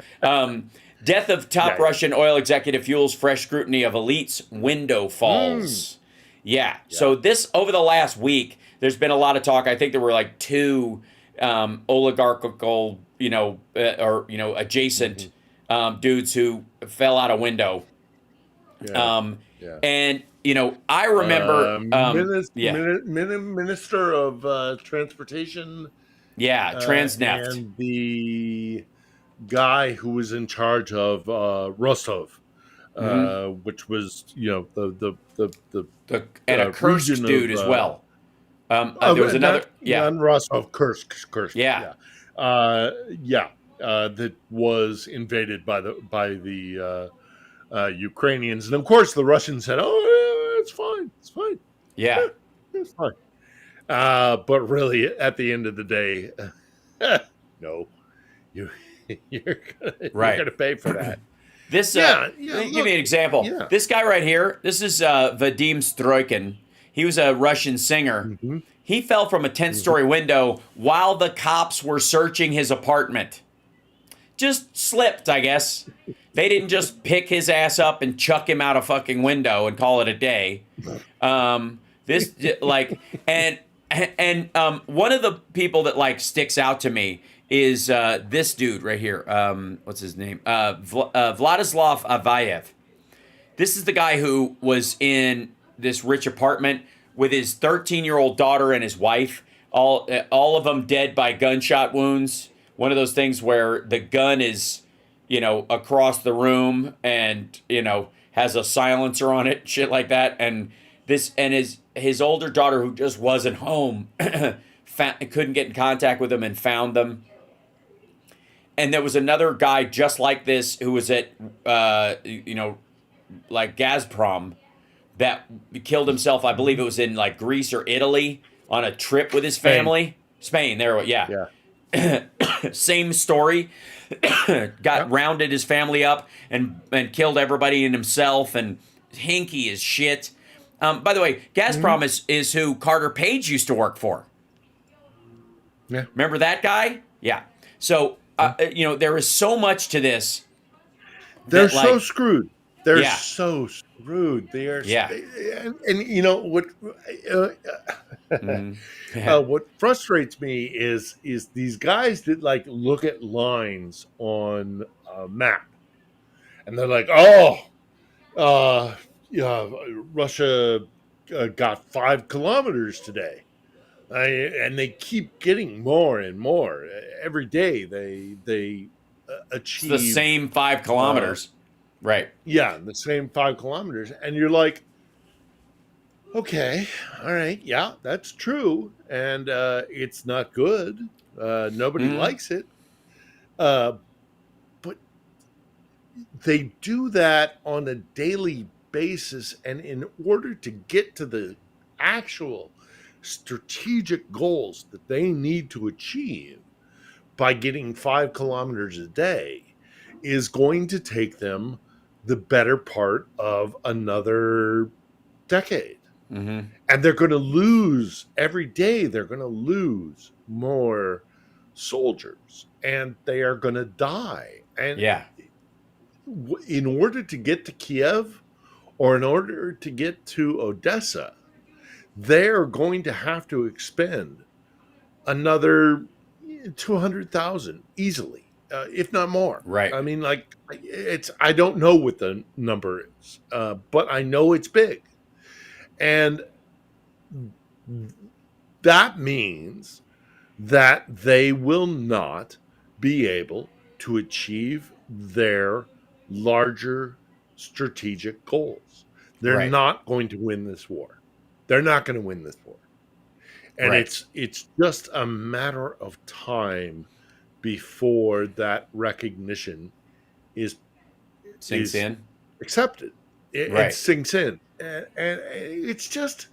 Death of top Russian oil executive fuels fresh scrutiny of elites. Window falls. Yeah. So this over the last week, there's been a lot of talk. I think there were like two oligarchical, adjacent dudes who fell out a window. And I remember Minister of Transportation. Yeah, Transneft. And the guy who was in charge of Rostov, which was the and a Kursk dude as well. There was another, Rostov, Kursk. Yeah. That was invaded by the Ukrainians, and of course the Russians said, "Oh, it's fine. Yeah, it's fine." But really, at the end of the day, no, you're gonna pay for that. This give me an example. Yeah. This guy right here. This is Vadim Stroikin. He was a Russian singer. He fell from a 10-story window while the cops were searching his apartment. Just slipped, I guess. They didn't just pick his ass up and chuck him out a fucking window and call it a day. One of the people that sticks out to me is this dude right here. What's his name? Vladislav Avayev. This is the guy who was in this rich apartment with his 13-year-old daughter and his wife. All of them dead by gunshot wounds. One of those things where the gun is, across the room and, has a silencer on it, shit like that. And his older daughter, who just wasn't home, couldn't get in contact with him and found them. And there was another guy just like this who was at, Gazprom that killed himself. I believe it was in Greece or Italy on a trip with his family. Spain, there, yeah. Same story. Rounded his family up and killed everybody and himself and hinky as shit. By the way, Gazprom is who Carter Page used to work for. Yeah. Remember that guy? Yeah. So, there is so much to this. They're so screwed. They're Yeah. so screwed. They are, Yeah. and you know what? Uh, Mhm. Yeah. what frustrates me is these guys that like look at lines on a map, and they're like, "Oh, yeah, Russia got 5 kilometers today." And they keep getting more and more every day. They It's the achieve, same five uh, kilometers. Right. yeah, the same 5 kilometers, and you're like, okay, all right, yeah, that's true, and it's not good. Nobody Mhm. likes it, uh, but they do that on a daily basis, and in order to get to the actual strategic goals that they need to achieve by getting 5 kilometers a day is going to take them the better part of another decade. Mhm. And they're going to lose every day, they're going to lose more soldiers and they are going to die. And Yeah. in order to get to Kiev or in order to get to Odessa, they're going to have to expend another 200,000 easily, if not more. Right. I mean, like, I don't know what the number is, but I know it's big. And that means that they will not be able to achieve their larger strategic goals. They're Right. not going to win this war. They're not going to win this war. And Right. it's just a matter of time before that recognition is Sinks is in. accepted and Right. sinks in. And it's just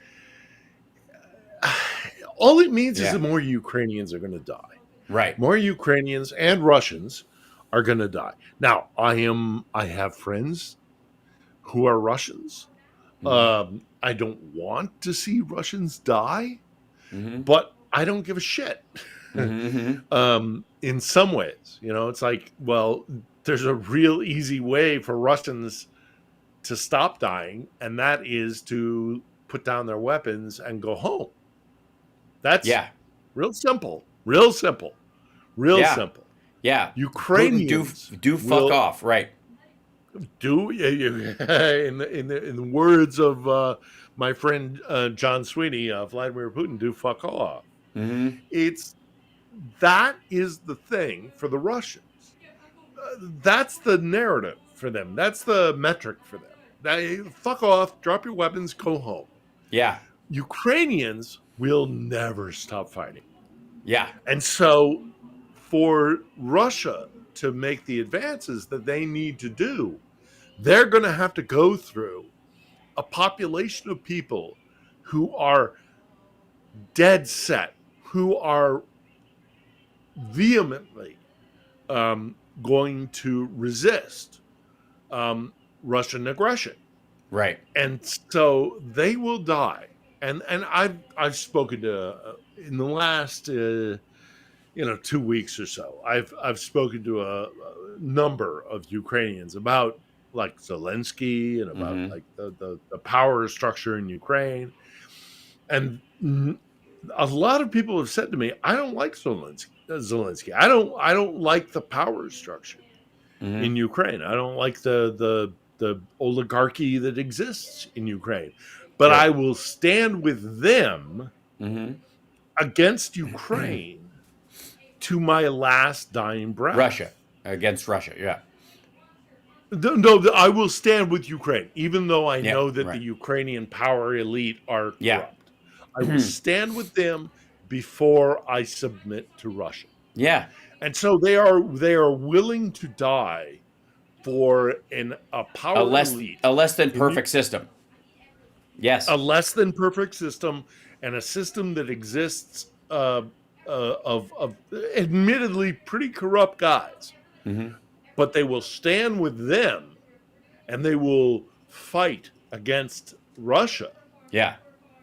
all it means is Yeah. that more Ukrainians are going to die. Right. More Ukrainians and Russians are going to die. Now, I have friends who are Russians. Mhm. I don't want to see Russians die, Mhm. but I don't give a shit. Mhm. In some ways, you know, it's like, well, there's a real easy way for Russians to stop dying, and that is to put down their weapons and go home. That's Yeah. real simple, real simple, real Yeah. simple. Yeah. Putin, Ukrainians do fuck will off. Right. do in the words of my friend John Sweeney, Vladimir Putin, do fuck off. Mhm. It's that is the thing for the Russians. That's the narrative for them. That's the metric for them. Fuck off, drop your weapons, go home. Yeah. Ukrainians will never stop fighting. Yeah. And so for Russia to make the advances that they need to do, they're going to have to go through a population of people who are dead set, who are vehemently going to resist Russian aggression, Right. and so they will die. And I've spoken to in the last 2 weeks or so. I've spoken to a number of Ukrainians about like Zelensky and about Mhm. like the power structure in Ukraine, and a lot of people have said to me, I don't like Zelensky. I don't like the power structure in Mhm. Ukraine. I don't like the oligarchy that exists in Ukraine. But Sure. I will stand with them Mhm. against Ukraine to my last dying Russia breath. against Russia. Yeah. No, I will stand with Ukraine, even though I Yeah. know that the Right. Ukrainian power elite are Yeah. corrupt. I will stand with them before I submit to Russia. Yeah. And so they are willing to die for a A power less elite a less than in perfect system. a Yes. less than perfect system, and a system that exists of admittedly pretty corrupt guys, Mhm. but they will stand with them and they will fight against Russia Yeah.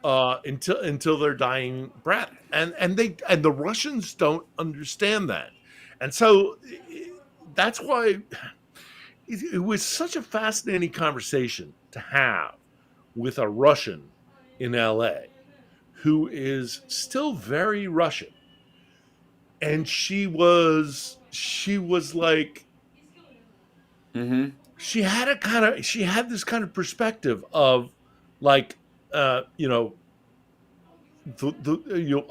until their dying breath, and the Russians don't understand that, and so that's why it was such a fascinating conversation to have with a Russian in LA who is still very Russian. And she was like, Mm-hmm. she had this kind of perspective of like, you know,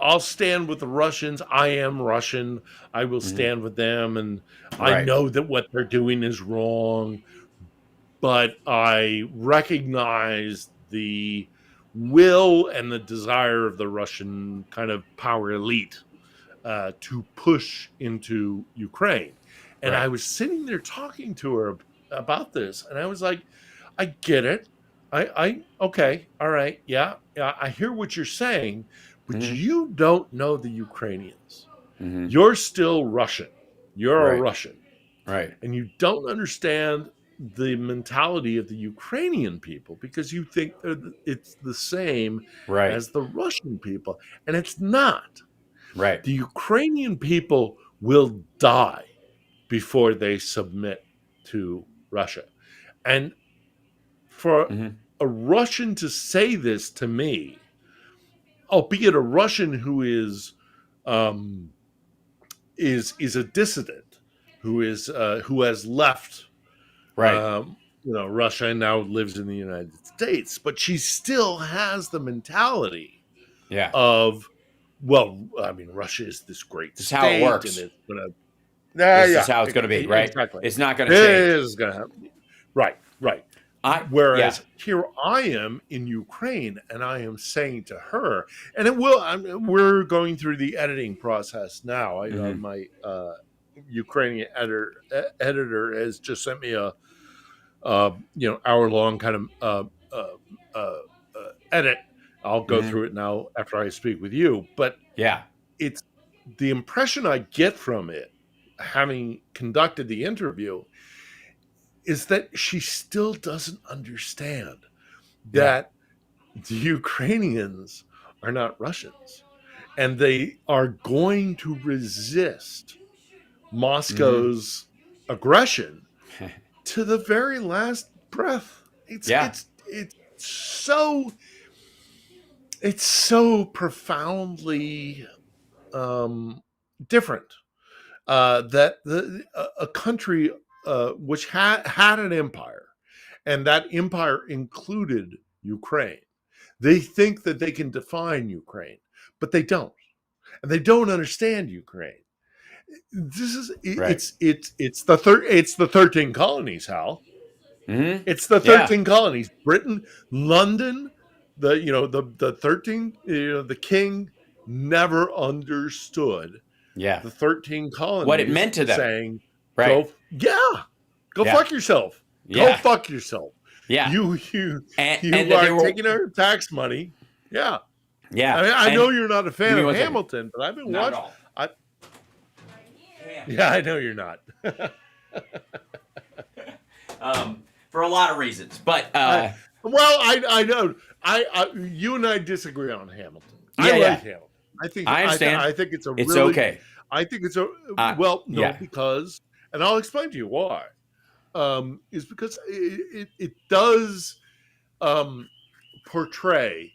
I'll stand with the Russians. I am Russian. I will Mm-hmm. stand with them, and I Right. know that what they're doing is wrong, but I recognize the will and the desire of the Russian kind of power elite to push into Ukraine. And I Right. was sitting there talking to her about this, and I was like, I get it. Okay, all right, yeah, I hear what you're saying, but Mm-hmm. you don't know the Ukrainians. Mm-hmm. You're still Russian. You're a Right. Russian, Right. and you don't understand the mentality of the Ukrainian people because you think it's the same Right. as the Russian people, and it's not. Right. The Ukrainian people will die before they submit to Russia. And for Mm-hmm. a Russian to say this to me, albeit a Russian who um, is a dissident, who has left, Right. Russia and now lives in the United States, but she still has the mentality Yeah. of, well, I mean, Russia is this great This is how it state, and works. it's going to, This is yeah, how it's going to be. Right. exactly. It's not going It to change. is going to happen. Right, right. Yeah. Whereas here I am in Ukraine, and I am saying to her, and we're going through the editing process now. Mm-hmm. My Ukrainian editor has just sent me a hour long kind of edit. I'll go Mm-hmm. through it now after I speak with you, but Yeah. it's the impression I get from it, having conducted the interview, is that she still doesn't understand Yeah. that the Ukrainians are not Russians, and they are going to resist Mm-hmm. Moscow's aggression to the very last breath. It's Yeah. it's it's so it's so profoundly different that a country which had an empire, and that empire included Ukraine. They think that they can define Ukraine, but they don't, and they don't understand Ukraine. This is Right. it's the 13 colonies, Hal. Mm-hmm. It's the Yeah. 13 colonies. Britain, London, the 13, the king never understood Yeah. the 13 What it colonies meant to them. saying, Right. go Yeah. fuck yourself. Go Yeah. fuck yourself. Yeah. And You that they are were. taking our tax money. Yeah. Yeah. I know And you're not a give fan me of 1 second. Hamilton, but I've been Not at watching. all. I, yeah, I know you're not. For a lot of reasons, but I know. You and I disagree on Hamilton. Yeah, I like yeah. Hamilton. I think I understand. I think it's a It's really. okay. I think it's a no, Yeah. because, and I'll explain to you why. Is because it does portray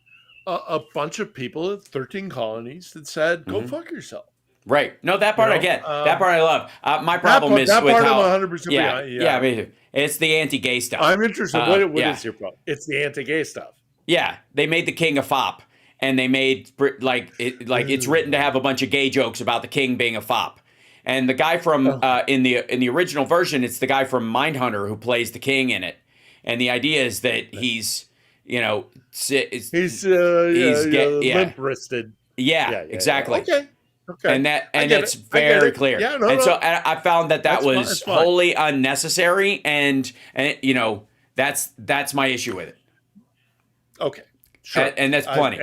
a bunch of people at 13 colonies that said, "Go Mhm. fuck yourself." Right. No, that part I get. That part I love. My problem is that with part how. I'm 100% Yeah. behind. Yeah. I mean, it's the anti-gay stuff. I'm interested. What Yeah. is your problem? It's the anti-gay stuff. Yeah. They made the king a fop, and they made it's written to have a bunch of gay jokes about the king being a fop. And the guy from in the original version, it's the guy from Mindhunter who plays the king in it. And the idea is that he's He's gay. Yeah. limp-wristed. Yeah. Yeah. Exactly. Okay. And I get it's it. I get very it. clear. Yeah, no, and no. so I found that That's fine. was That's fine. wholly unnecessary, and that's my issue with it. Okay. Sure. And that's plenty.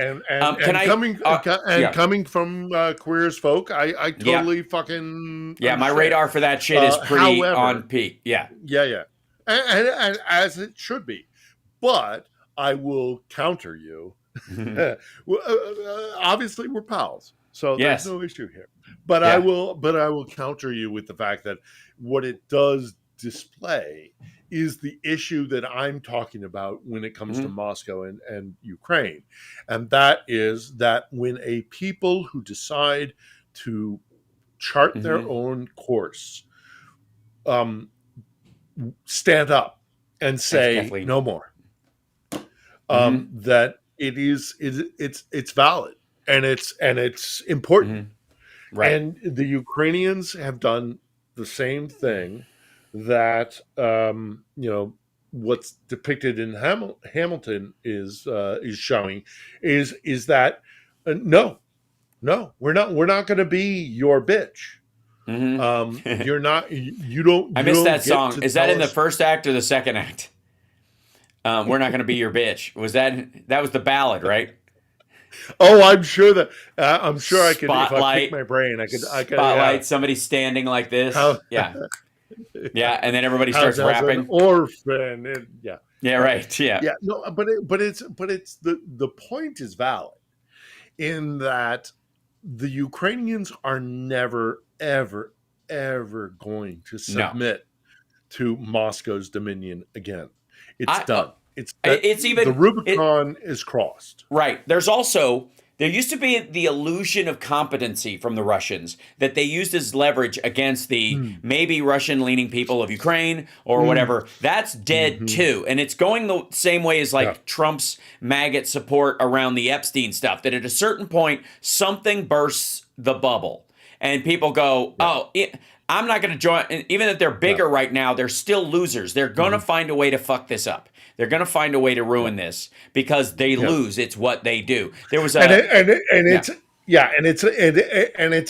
Coming from queer as folk, I totally fucking my understand. radar for that shit is pretty however, on peak. Yeah. And as it should be, but I will counter you. Obviously, we're pals, so there's no issue here. But I will counter you with the fact that what it does display is the issue that I'm talking about when it comes to Moscow and Ukraine. And that is that when a people who decide to chart their own course stand up and say no more, that it's valid and it's important. Right. And the Ukrainians have done the same thing that what's depicted in Hamilton is showing is that no, we're not going to be your bitch. You're not. You don't. I missed that song. Is that in the first act or the second act? We're not going to be your bitch. That was the ballad, right? Oh, I'm sure that I could. If I pick my brain, I could. Spotlight. Somebody standing like this. Yeah. Yeah, and then everybody starts rapping. An orphan. And, yeah. Yeah. Right. Yeah. Yeah. No, but it's the point is valid in that the Ukrainians are never, ever, ever going to submit to Moscow's dominion again. It's done. It's even the Rubicon is crossed. Right. There used to be the illusion of competency from the Russians that they used as leverage against the maybe Russian-leaning people of Ukraine or whatever. That's dead too. And it's going the same way as Trump's MAGA support around the Epstein stuff, that at a certain point, something bursts the bubble. And people go, I'm not going to join. And even if they're bigger right now, they're still losers. They're going to find a way to fuck this up. They're going to find a way to ruin this because they lose. It's what they do. There was it's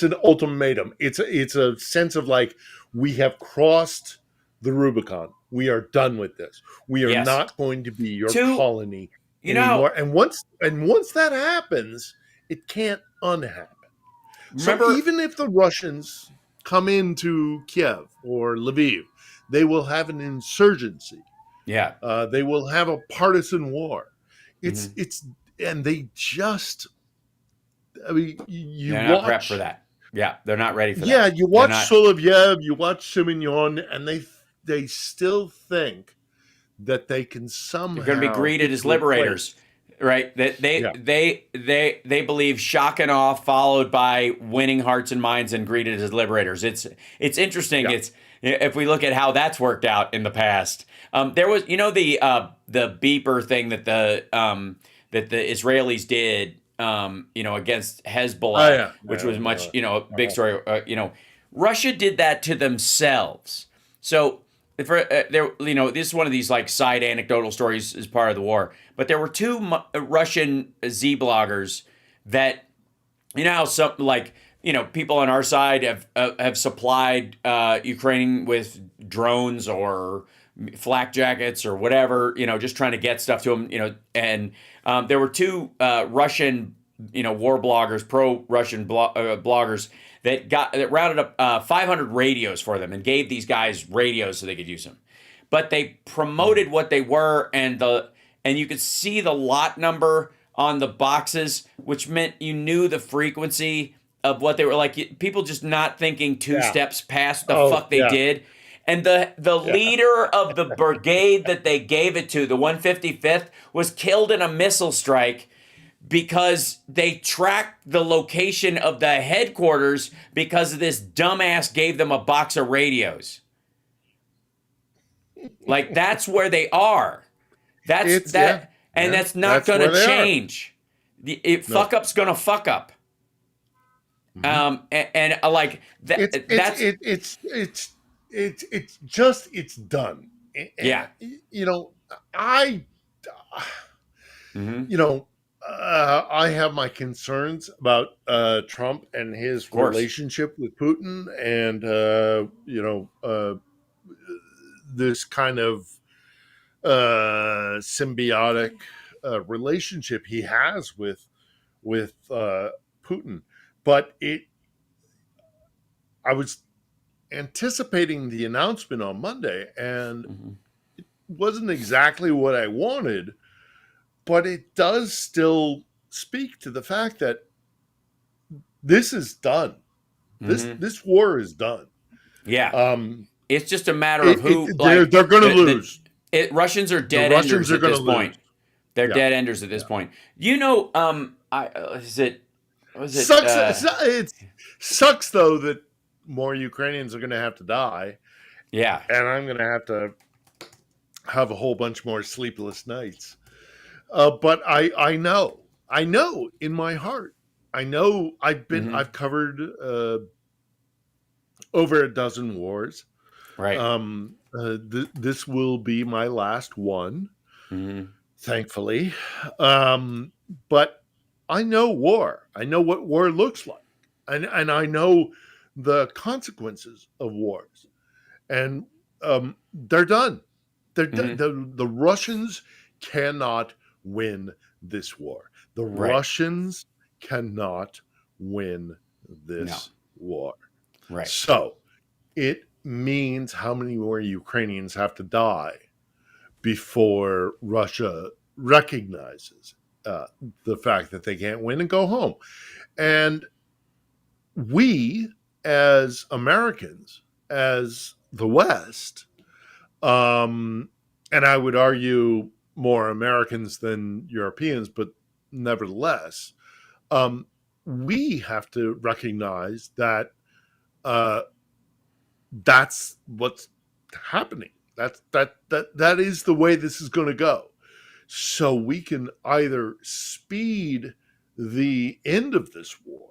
an ultimatum. It's a sense of like, we have crossed the Rubicon. We are done with this. We are not going to be your colony anymore. And once that happens, it can't unhappen. So even if the Russians come into Kiev or Lviv, they will have an insurgency. Yeah, they will have a partisan war. It's and they just. I mean, they're not prepped for that. Yeah, they're not ready for that. Yeah, you watch Solovyev, you watch Simeon, and they still think that they can somehow. They're going to be greeted as liberators, right? That they believe shock and awe followed by winning hearts and minds and greeted as liberators. It's interesting. Yeah. If we look at how that's worked out in the past, there was the beeper thing that the Israelis did against Hezbollah, which was much a big story. Russia did that to themselves. So this is one of these like side anecdotal stories as part of the war. But there were two Russian Z bloggers that people on our side have supplied Ukraine with drones or flak jackets or whatever, just trying to get stuff to them, and there were two Russian, war bloggers, pro-Russian bloggers that rounded up 500 radios for them and gave these guys radios so they could use them. But they promoted what they were, and you could see the lot number on the boxes, which meant you knew the frequency of what they were like. People just not thinking two steps past the fuck they did. And the leader of the brigade that they gave it to, the 155th, was killed in a missile strike because they tracked the location of the headquarters because this dumbass gave them a box of radios. Like, that's where they are. That's not going to change. Fuck up's going to fuck up. It's done. And, I have my concerns about Trump and his relationship with Putin, and this kind of symbiotic relationship he has with Putin. But I was anticipating the announcement on Monday, and it wasn't exactly what I wanted, but it does still speak to the fact that this is done. This war is done. Yeah. It's just a matter of who. They're going to lose. Russians are The dead Russians enders are at going this to point. lose. They're Yeah. dead enders at this point. You know, Sucks. It sucks though that more Ukrainians are going to have to die, yeah. and I'm going to have a whole bunch more sleepless nights. But I know in my heart, I know I've covered over a dozen wars. Right. This will be my last one, thankfully. But I know war. I know what war looks like, and I know the consequences of wars. And they're done. They're done. The Russians cannot win this war. The Russians cannot win this war. Right. So it means how many more Ukrainians have to die before Russia recognizes the fact that they can't win and go home. And we, as Americans, as the West, and I would argue more Americans than Europeans, but nevertheless, we have to recognize that that's what's happening. That is the way this is going to go. So we can either speed the end of this war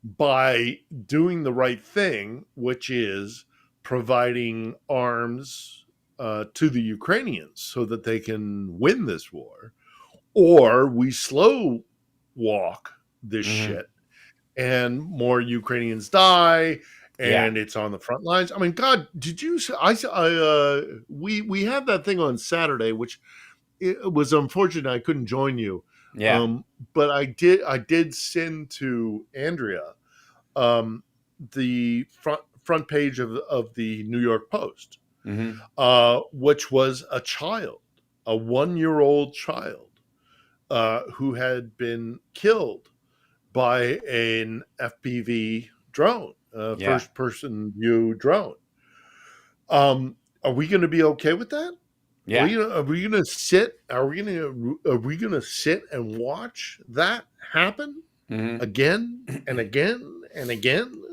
by doing the right thing, which is providing arms to the Ukrainians so that they can win this war, or we slow walk this shit and more Ukrainians die and it's on the front lines. I mean, God, did you we had that thing on Saturday, which it was unfortunate I couldn't join you. Yeah. But I did send to Andrea the front page of the New York Post, which was a child, a 1-year-old child, who had been killed by an FPV drone, first-person view drone. Are we going to be okay with that? Yeah. Are we gonna sit? Are we gonna sit and watch that happen again and again and again?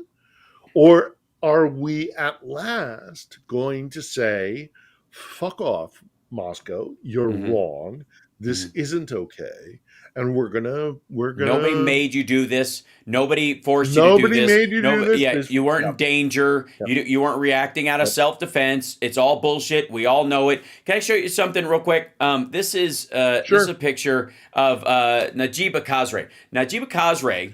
Or are we at last going to say, "Fuck off, Moscow! You're wrong. This isn't okay," and we're gonna. Nobody made you do this. Nobody forced you to do this. Nobody made you do this. Yeah, you weren't in danger. Yep. You weren't reacting out of self-defense. It's all bullshit. We all know it. Can I show you something real quick? This is a picture of Najiba Khazrai. Najiba Khazrai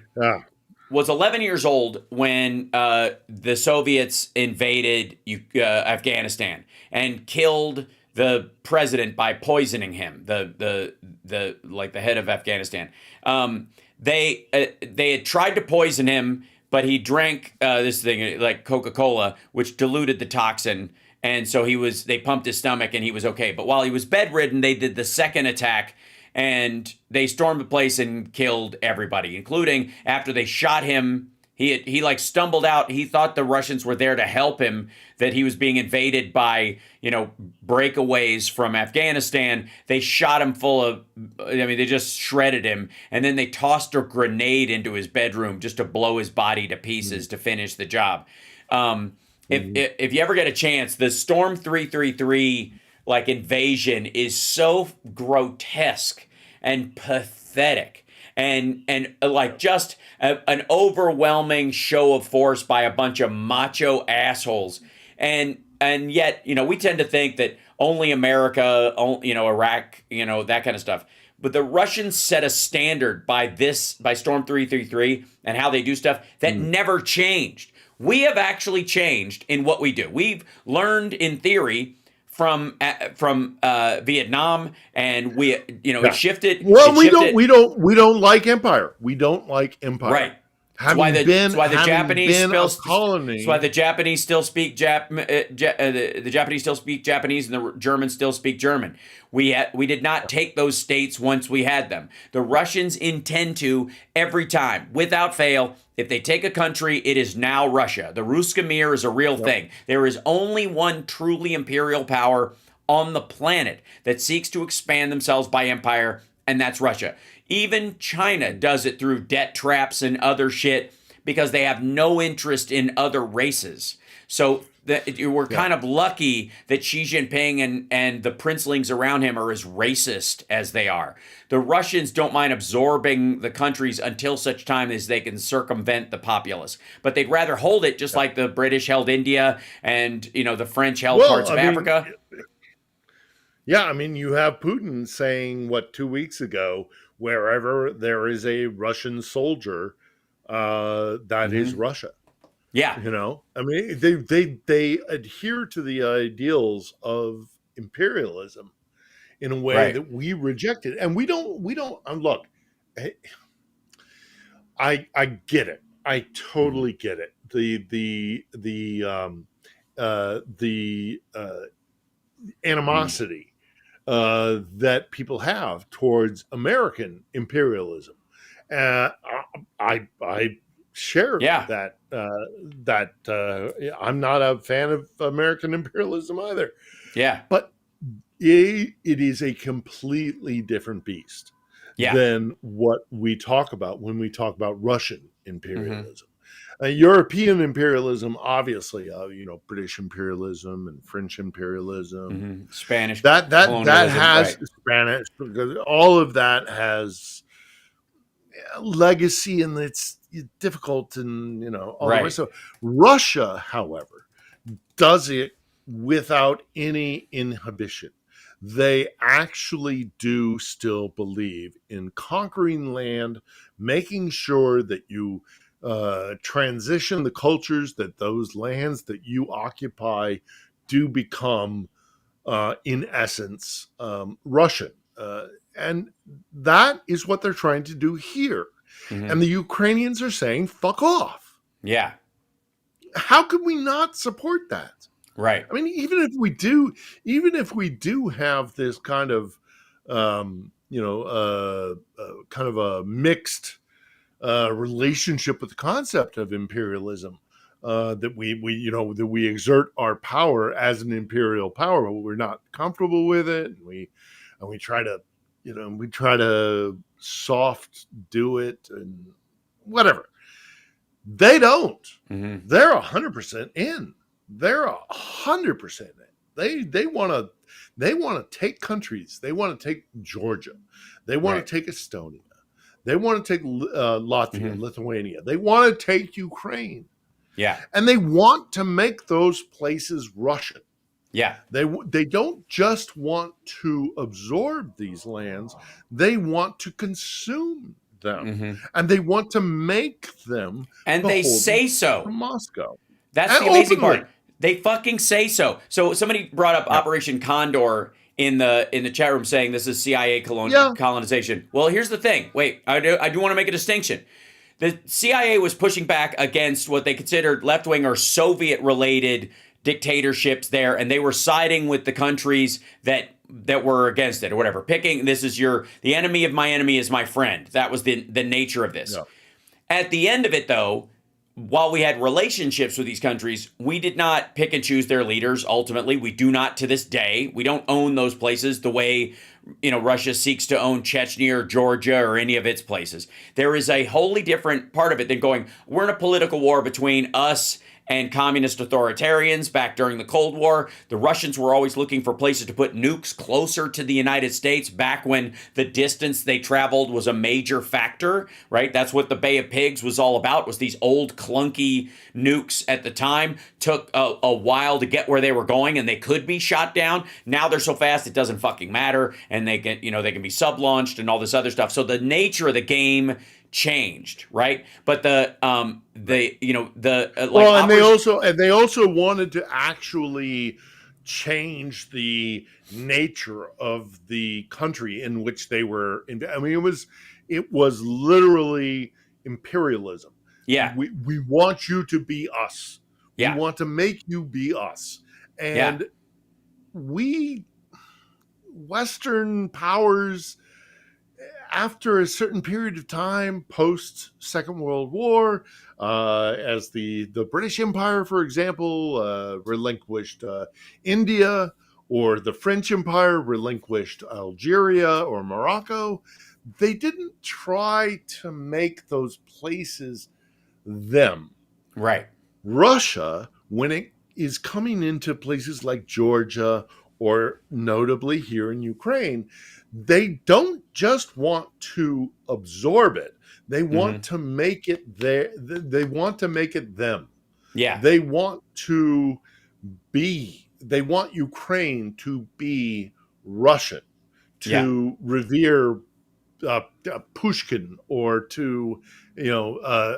was 11 years old when the Soviets invaded Afghanistan and killed the president by poisoning him, the head of Afghanistan. They had tried to poison him, but he drank this thing like Coca-Cola, which diluted the toxin, and so they pumped his stomach and he was okay. But while he was bedridden, they did the second attack, and they stormed the place and killed everybody, including after they shot him. He like stumbled out. He thought the Russians were there to help him, that he was being invaded by, breakaways from Afghanistan. They shot him they just shredded him. And then they tossed a grenade into his bedroom just to blow his body to pieces to finish the job. If you ever get a chance, the Storm 333 invasion is so grotesque and pathetic. And just an overwhelming show of force by a bunch of macho assholes, and yet we tend to think that only America, Iraq, that kind of stuff. But the Russians set a standard by Storm 333 and how they do stuff that never changed. We have actually changed in what we do. We've learned in theory from Vietnam, and it shifted. Well, we don't like empire. We don't like empire. Right. It's why the having Japanese been still. a colony. It's why the Japanese still speak the Japanese still speak Japanese, and the Germans still speak German. We did not take those states once we had them. The Russians intend to every time, without fail. If they take a country, it is now Russia. The Ruska Mir is a real thing. There is only one truly imperial power on the planet that seeks to expand themselves by empire, and that's Russia. Even China does it through debt traps and other shit because they have no interest in other races. So we're kind of lucky that Xi Jinping and the princelings around him are as racist as they are. The Russians don't mind absorbing the countries until such time as they can circumvent the populace. But they'd rather hold it just like the British held India and, the French held parts of Africa. Yeah, I mean, you have Putin saying, 2 weeks ago, wherever there is a Russian soldier, that is Russia. Yeah. I mean, they adhere to the ideals of imperialism in a way that we rejected. And we don't, look, I get it. I totally get it. The animosity that people have towards American imperialism. I share that. I'm not a fan of American imperialism either. Yeah, but it is a completely different beast than what we talk about when we talk about Russian imperialism. European imperialism, obviously, British imperialism and French imperialism, Spanish that has Spanish, because all of that has legacy, and it's difficult, and all the rest. So Russia, however, does it without any inhibition. They actually do still believe in conquering land, making sure that you transition the cultures, that those lands that you occupy do become, in essence, Russian. And that is what they're trying to do here. And the Ukrainians are saying, fuck off. Yeah. How could we not support that? Right. I mean, even if we do have this kind of, kind of a mixed relationship with the concept of imperialism, that we exert our power as an imperial power, but we're not comfortable with it, and we try to soft do it and whatever. They don't. They're 100% in. They're 100% in. They want to take countries. They want to take Georgia. They want to take Estonia. They want to take Latvia, Lithuania. They want to take Ukraine. Yeah. And they want to make those places Russian. Yeah. They don't just want to absorb these lands. They want to consume them. And they want to make them, and they say so, from Moscow. That's the amazing part. They fucking say so. So somebody brought up Operation Condor in the chat room, saying this is CIA colonization. Well, here's the thing. Wait, I do want to make a distinction. The CIA was pushing back against what they considered left-wing or Soviet-related dictatorships there, and they were siding with the countries that were against it, or whatever. Picking, this is the enemy of my enemy is my friend. That was the nature of this. Yeah. At the end of it, though, while we had relationships with these countries, we did not pick and choose their leaders. Ultimately, we do not to this day. We don't own those places the way, Russia seeks to own Chechnya or Georgia or any of its places. There is a wholly different part of it than going, we're in a political war between us and communist authoritarians back during the Cold War. The Russians were always looking for places to put nukes closer to the United States back when the distance they traveled was a major factor, right? That's what the Bay of Pigs was all about, was these old clunky nukes at the time. Took a while to get where they were going, and they could be shot down. Now they're so fast it doesn't fucking matter, and they can be sub-launched and all this other stuff. So the nature of the game changed, right? But they also wanted to actually change the nature of the country in which they were in. I mean, it was literally imperialism. Yeah. We want you to be us. We Yeah. want to make you be us. Yeah. And we, Western powers, after a certain period of time post Second World War, as the British Empire, for example, relinquished India, or the French Empire relinquished Algeria or Morocco, they didn't try to make those places them. Right. Russia, when it is coming into places like Georgia, or notably here in Ukraine, they don't just want to absorb it. They want to make it their, they want to make it them. Yeah. They want they want Ukraine to be Russian, to revere Pushkin, or to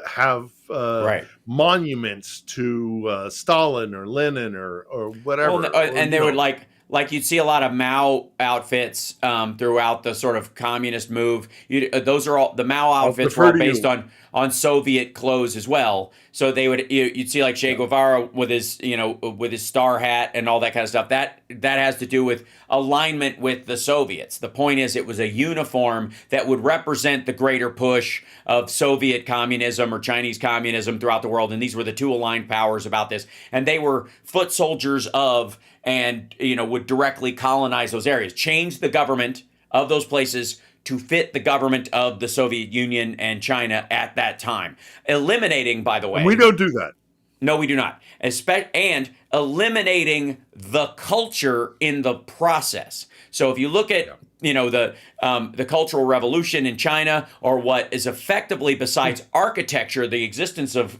have Right. monuments to Stalin or Lenin or whatever. Well, and they would like you'd see a lot of Mao outfits throughout the sort of communist move. Those are all the Mao outfits were all based on Soviet clothes as well. So they would you'd see like Che Guevara with his with his star hat and all that kind of stuff. That has to do with alignment with the Soviets. The point is, it was a uniform that would represent the greater push of Soviet communism or Chinese communism throughout the world. And these were the two aligned powers about this. And they were foot soldiers of, and would directly colonize those areas, change the government of those places to fit the government of the Soviet Union and China at that time. Eliminating, by the way, we don't do that. No, we do not. And eliminating the culture in the process. So if you look at the Cultural Revolution in China, or what is effectively, besides architecture, the existence of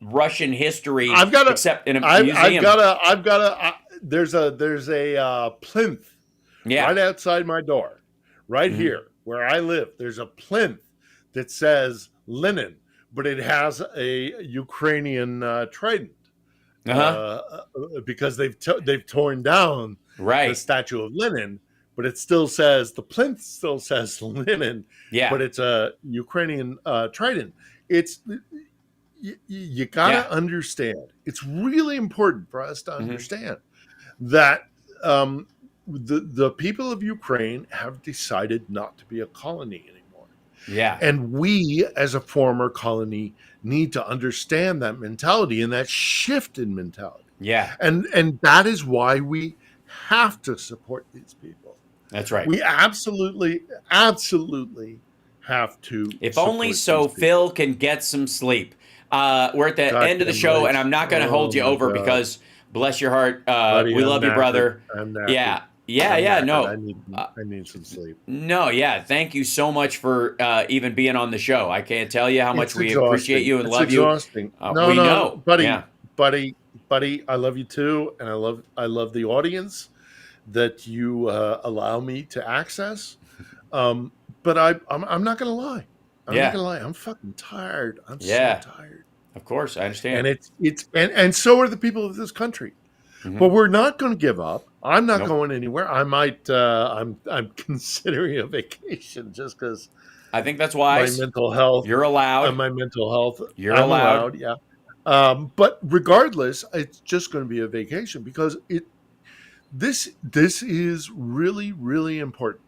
Russian history, except in a museum. There's a plinth right outside my door, right here where I live. There's a plinth that says Lenin, but it has a Ukrainian trident, because they've torn down the statue of Lenin, but it still says, the plinth still says Lenin, but it's a Ukrainian trident. It's you gotta understand. It's really important for us to understand that the people of Ukraine have decided not to be a colony anymore. Yeah. And we, as a former colony, need to understand that mentality and that shift in mentality. Yeah. And that is why we have to support these people. That's right. We absolutely have to. If only so Phil can get some sleep. We're at the end of the show, and I'm not going to hold you over because, bless your heart, Buddy, we love you, brother. Yeah. No. I need some sleep. No, yeah. Thank you so much for even being on the show. I can't tell you how much we appreciate you and love you. We know, buddy. I love you too, and I love the audience that you allow me to access. But I'm not gonna lie. I'm not gonna lie. I'm fucking tired. I'm so tired. Of course, I understand. And so are the people of this country. But we're not going to give up. I'm not going anywhere. I might. I'm considering a vacation just because. I think that's wise. My mental health. You're allowed. My mental health. You're allowed. Yeah. But regardless, it's just going to be a vacation because this is really, really important.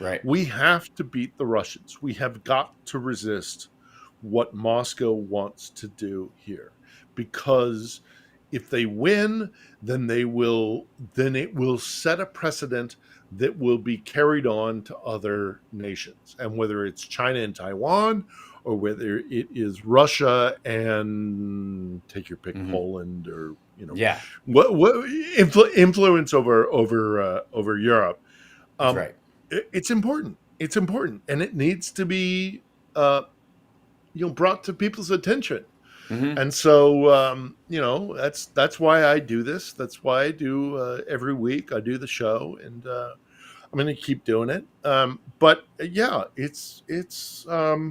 Right. We have to beat the Russians. We have got to resist what Moscow wants to do here, because if they win, then it will set a precedent that will be carried on to other nations. And whether it's China and Taiwan, or whether it is Russia and take your pick, Poland, or what influence over Europe. That's right. It's important. It's important, and it needs to be brought to people's attention. And so, that's why I do this. That's why I do every week. I do the show, and I'm going to keep doing it. But yeah, it's yeah.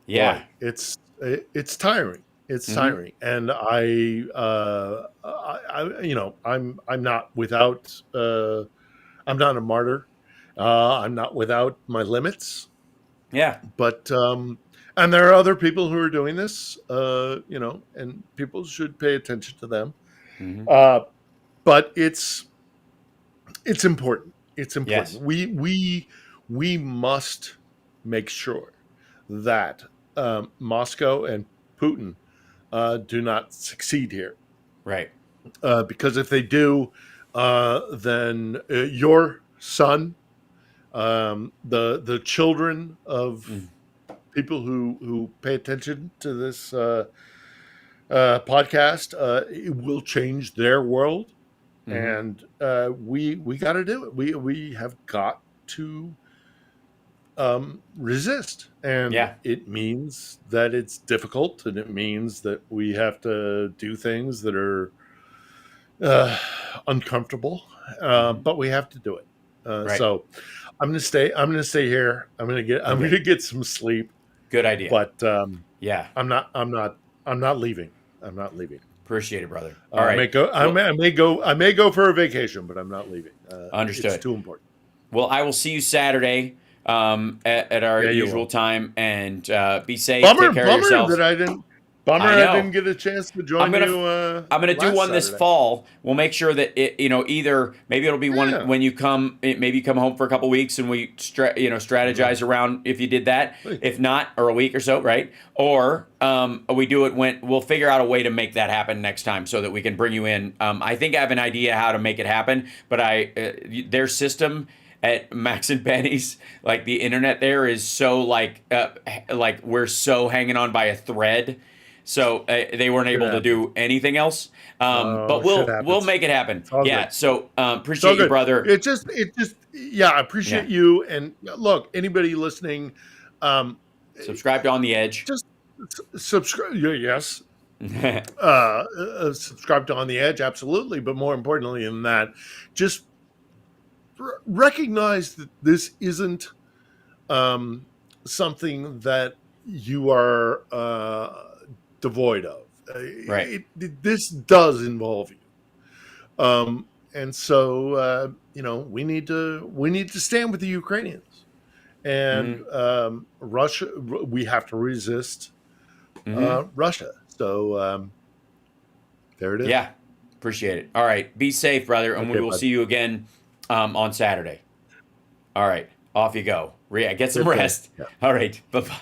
Boy, it's tiring. It's tiring, and I'm not without. I'm not a martyr. I'm not without my limits. Yeah. But and there are other people who are doing this, and people should pay attention to them. Hmm. But it's important. It's Yes. important. We must make sure that Moscow and Putin do not succeed here, Right. because if they do, then your son, the children of Mm. people who pay attention to this podcast, it will change their world, Hmm. and we got to do it. We have got to resist, and Yeah. it means that it's difficult, and it means that we have to do things that are uh, uncomfortable, Hmm. but we have to do it. Right. So I'm gonna stay. I'm gonna stay here. I'm Okay. gonna get some sleep, Good idea. but Yeah. I'm not. I'm not. I'm not leaving. I'm not leaving. Appreciate it, brother. All I may right. go. Well, I may go. I may go for a vacation, but I'm not leaving. It's understood. too important. Well, I will see you Saturday at our Yeah, you usual will. time, and be safe. Take care of Bummer yourselves. that I didn't. Bummer I I know. didn't get a chance to I'm join gonna you. I'm gonna do Last one this Saturday. fall. We'll make sure that it, either maybe it'll be one Yeah. when you come, maybe you come home for a couple weeks and we strategize around if you did that. Hey. If not, or a week or so, right? Or we do it when we'll figure out a way to make that happen next time so that we can bring you in. I think I have an idea how to make it happen, but their system at Max and Benny's, like the internet there is so like we're so hanging on by a thread. So they weren't Shit able to happens. do anything else. But Shit we'll happens. make it happen. It's all Yeah. good. So It's all appreciate you, good. brother. Yeah, I appreciate Yeah. you. And look, anybody listening, um, Subscribe to On the Edge. just subscribe. Yes. Subscribe to On the Edge, absolutely. But more importantly than that, just recognize that this isn't something that you are devoid of. Right. This does involve you. And so we need to stand with the Ukrainians, and Hmm. Russia. We have to resist Hmm. Russia. So there it is. Yeah. Appreciate it. All right. Be safe, brother, and we Okay, will bud. see you again on Saturday. All right. Off you go. Get some Okay. rest. Yeah. All right. Bye bye.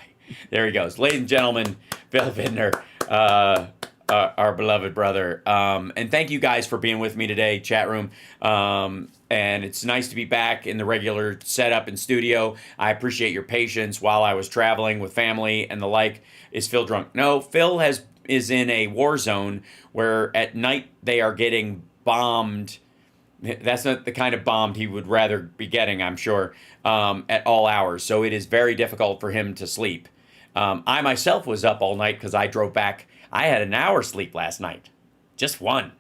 There he goes. Ladies and gentlemen, Bill Ittner, our beloved brother. And thank you guys for being with me today, chat room. And it's nice to be back in the regular setup and studio. I appreciate your patience while I was traveling with family and the like. Is Phil drunk? No, Phil is in a war zone where at night they are getting bombed. That's not the kind of bombed he would rather be getting, I'm sure, at all hours. So it is very difficult for him to sleep. I myself was up all night because I drove back. I had an hour sleep last night. Just one.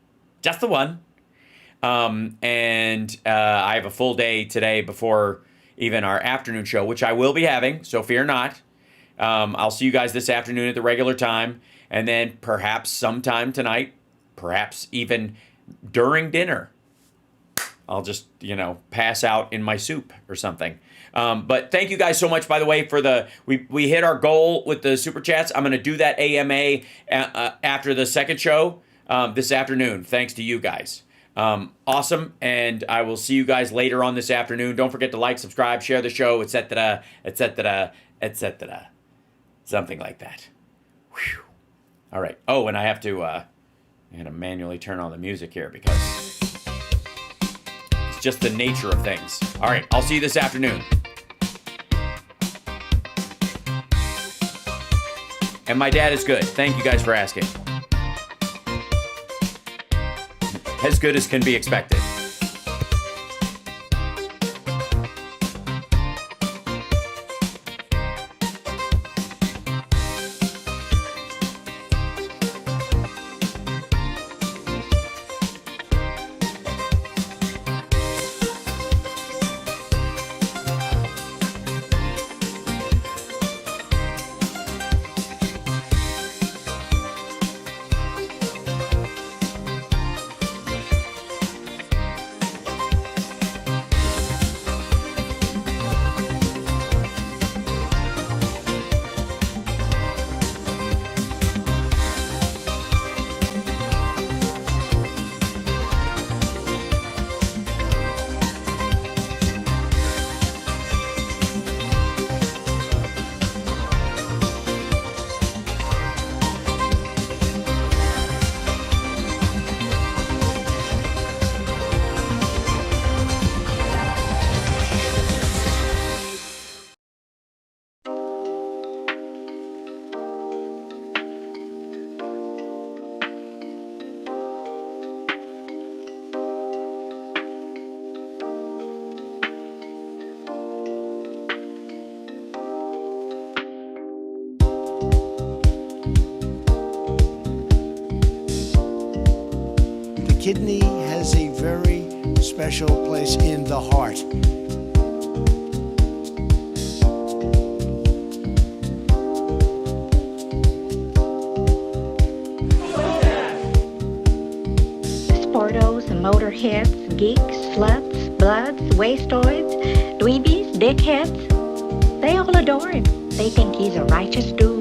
Just the one. And I have a full day today before even our afternoon show, which I will be having, so fear not. I'll see you guys this afternoon at the regular time, and then perhaps sometime tonight, perhaps even during dinner, I'll just, pass out in my soup or something. But thank you guys so much, by the way, for we hit our goal with the super chats. I'm going to do that AMA after the second show this afternoon, thanks to you guys. Awesome. And I will see you guys later on this afternoon. Don't forget to like, subscribe, share the show, etc., etc., etc. Something like that. Whew. All right. Oh, and I have to manually turn on the music here because it's just the nature of things. All right. I'll see you this afternoon. And my dad is good. Thank you guys for asking. As good as can be expected. kidney has a very special place in the heart. Sportos, motorheads, geeks, sluts, bloods, wastoids, dweebies, dickheads. They all adore him. They think he's a righteous dude.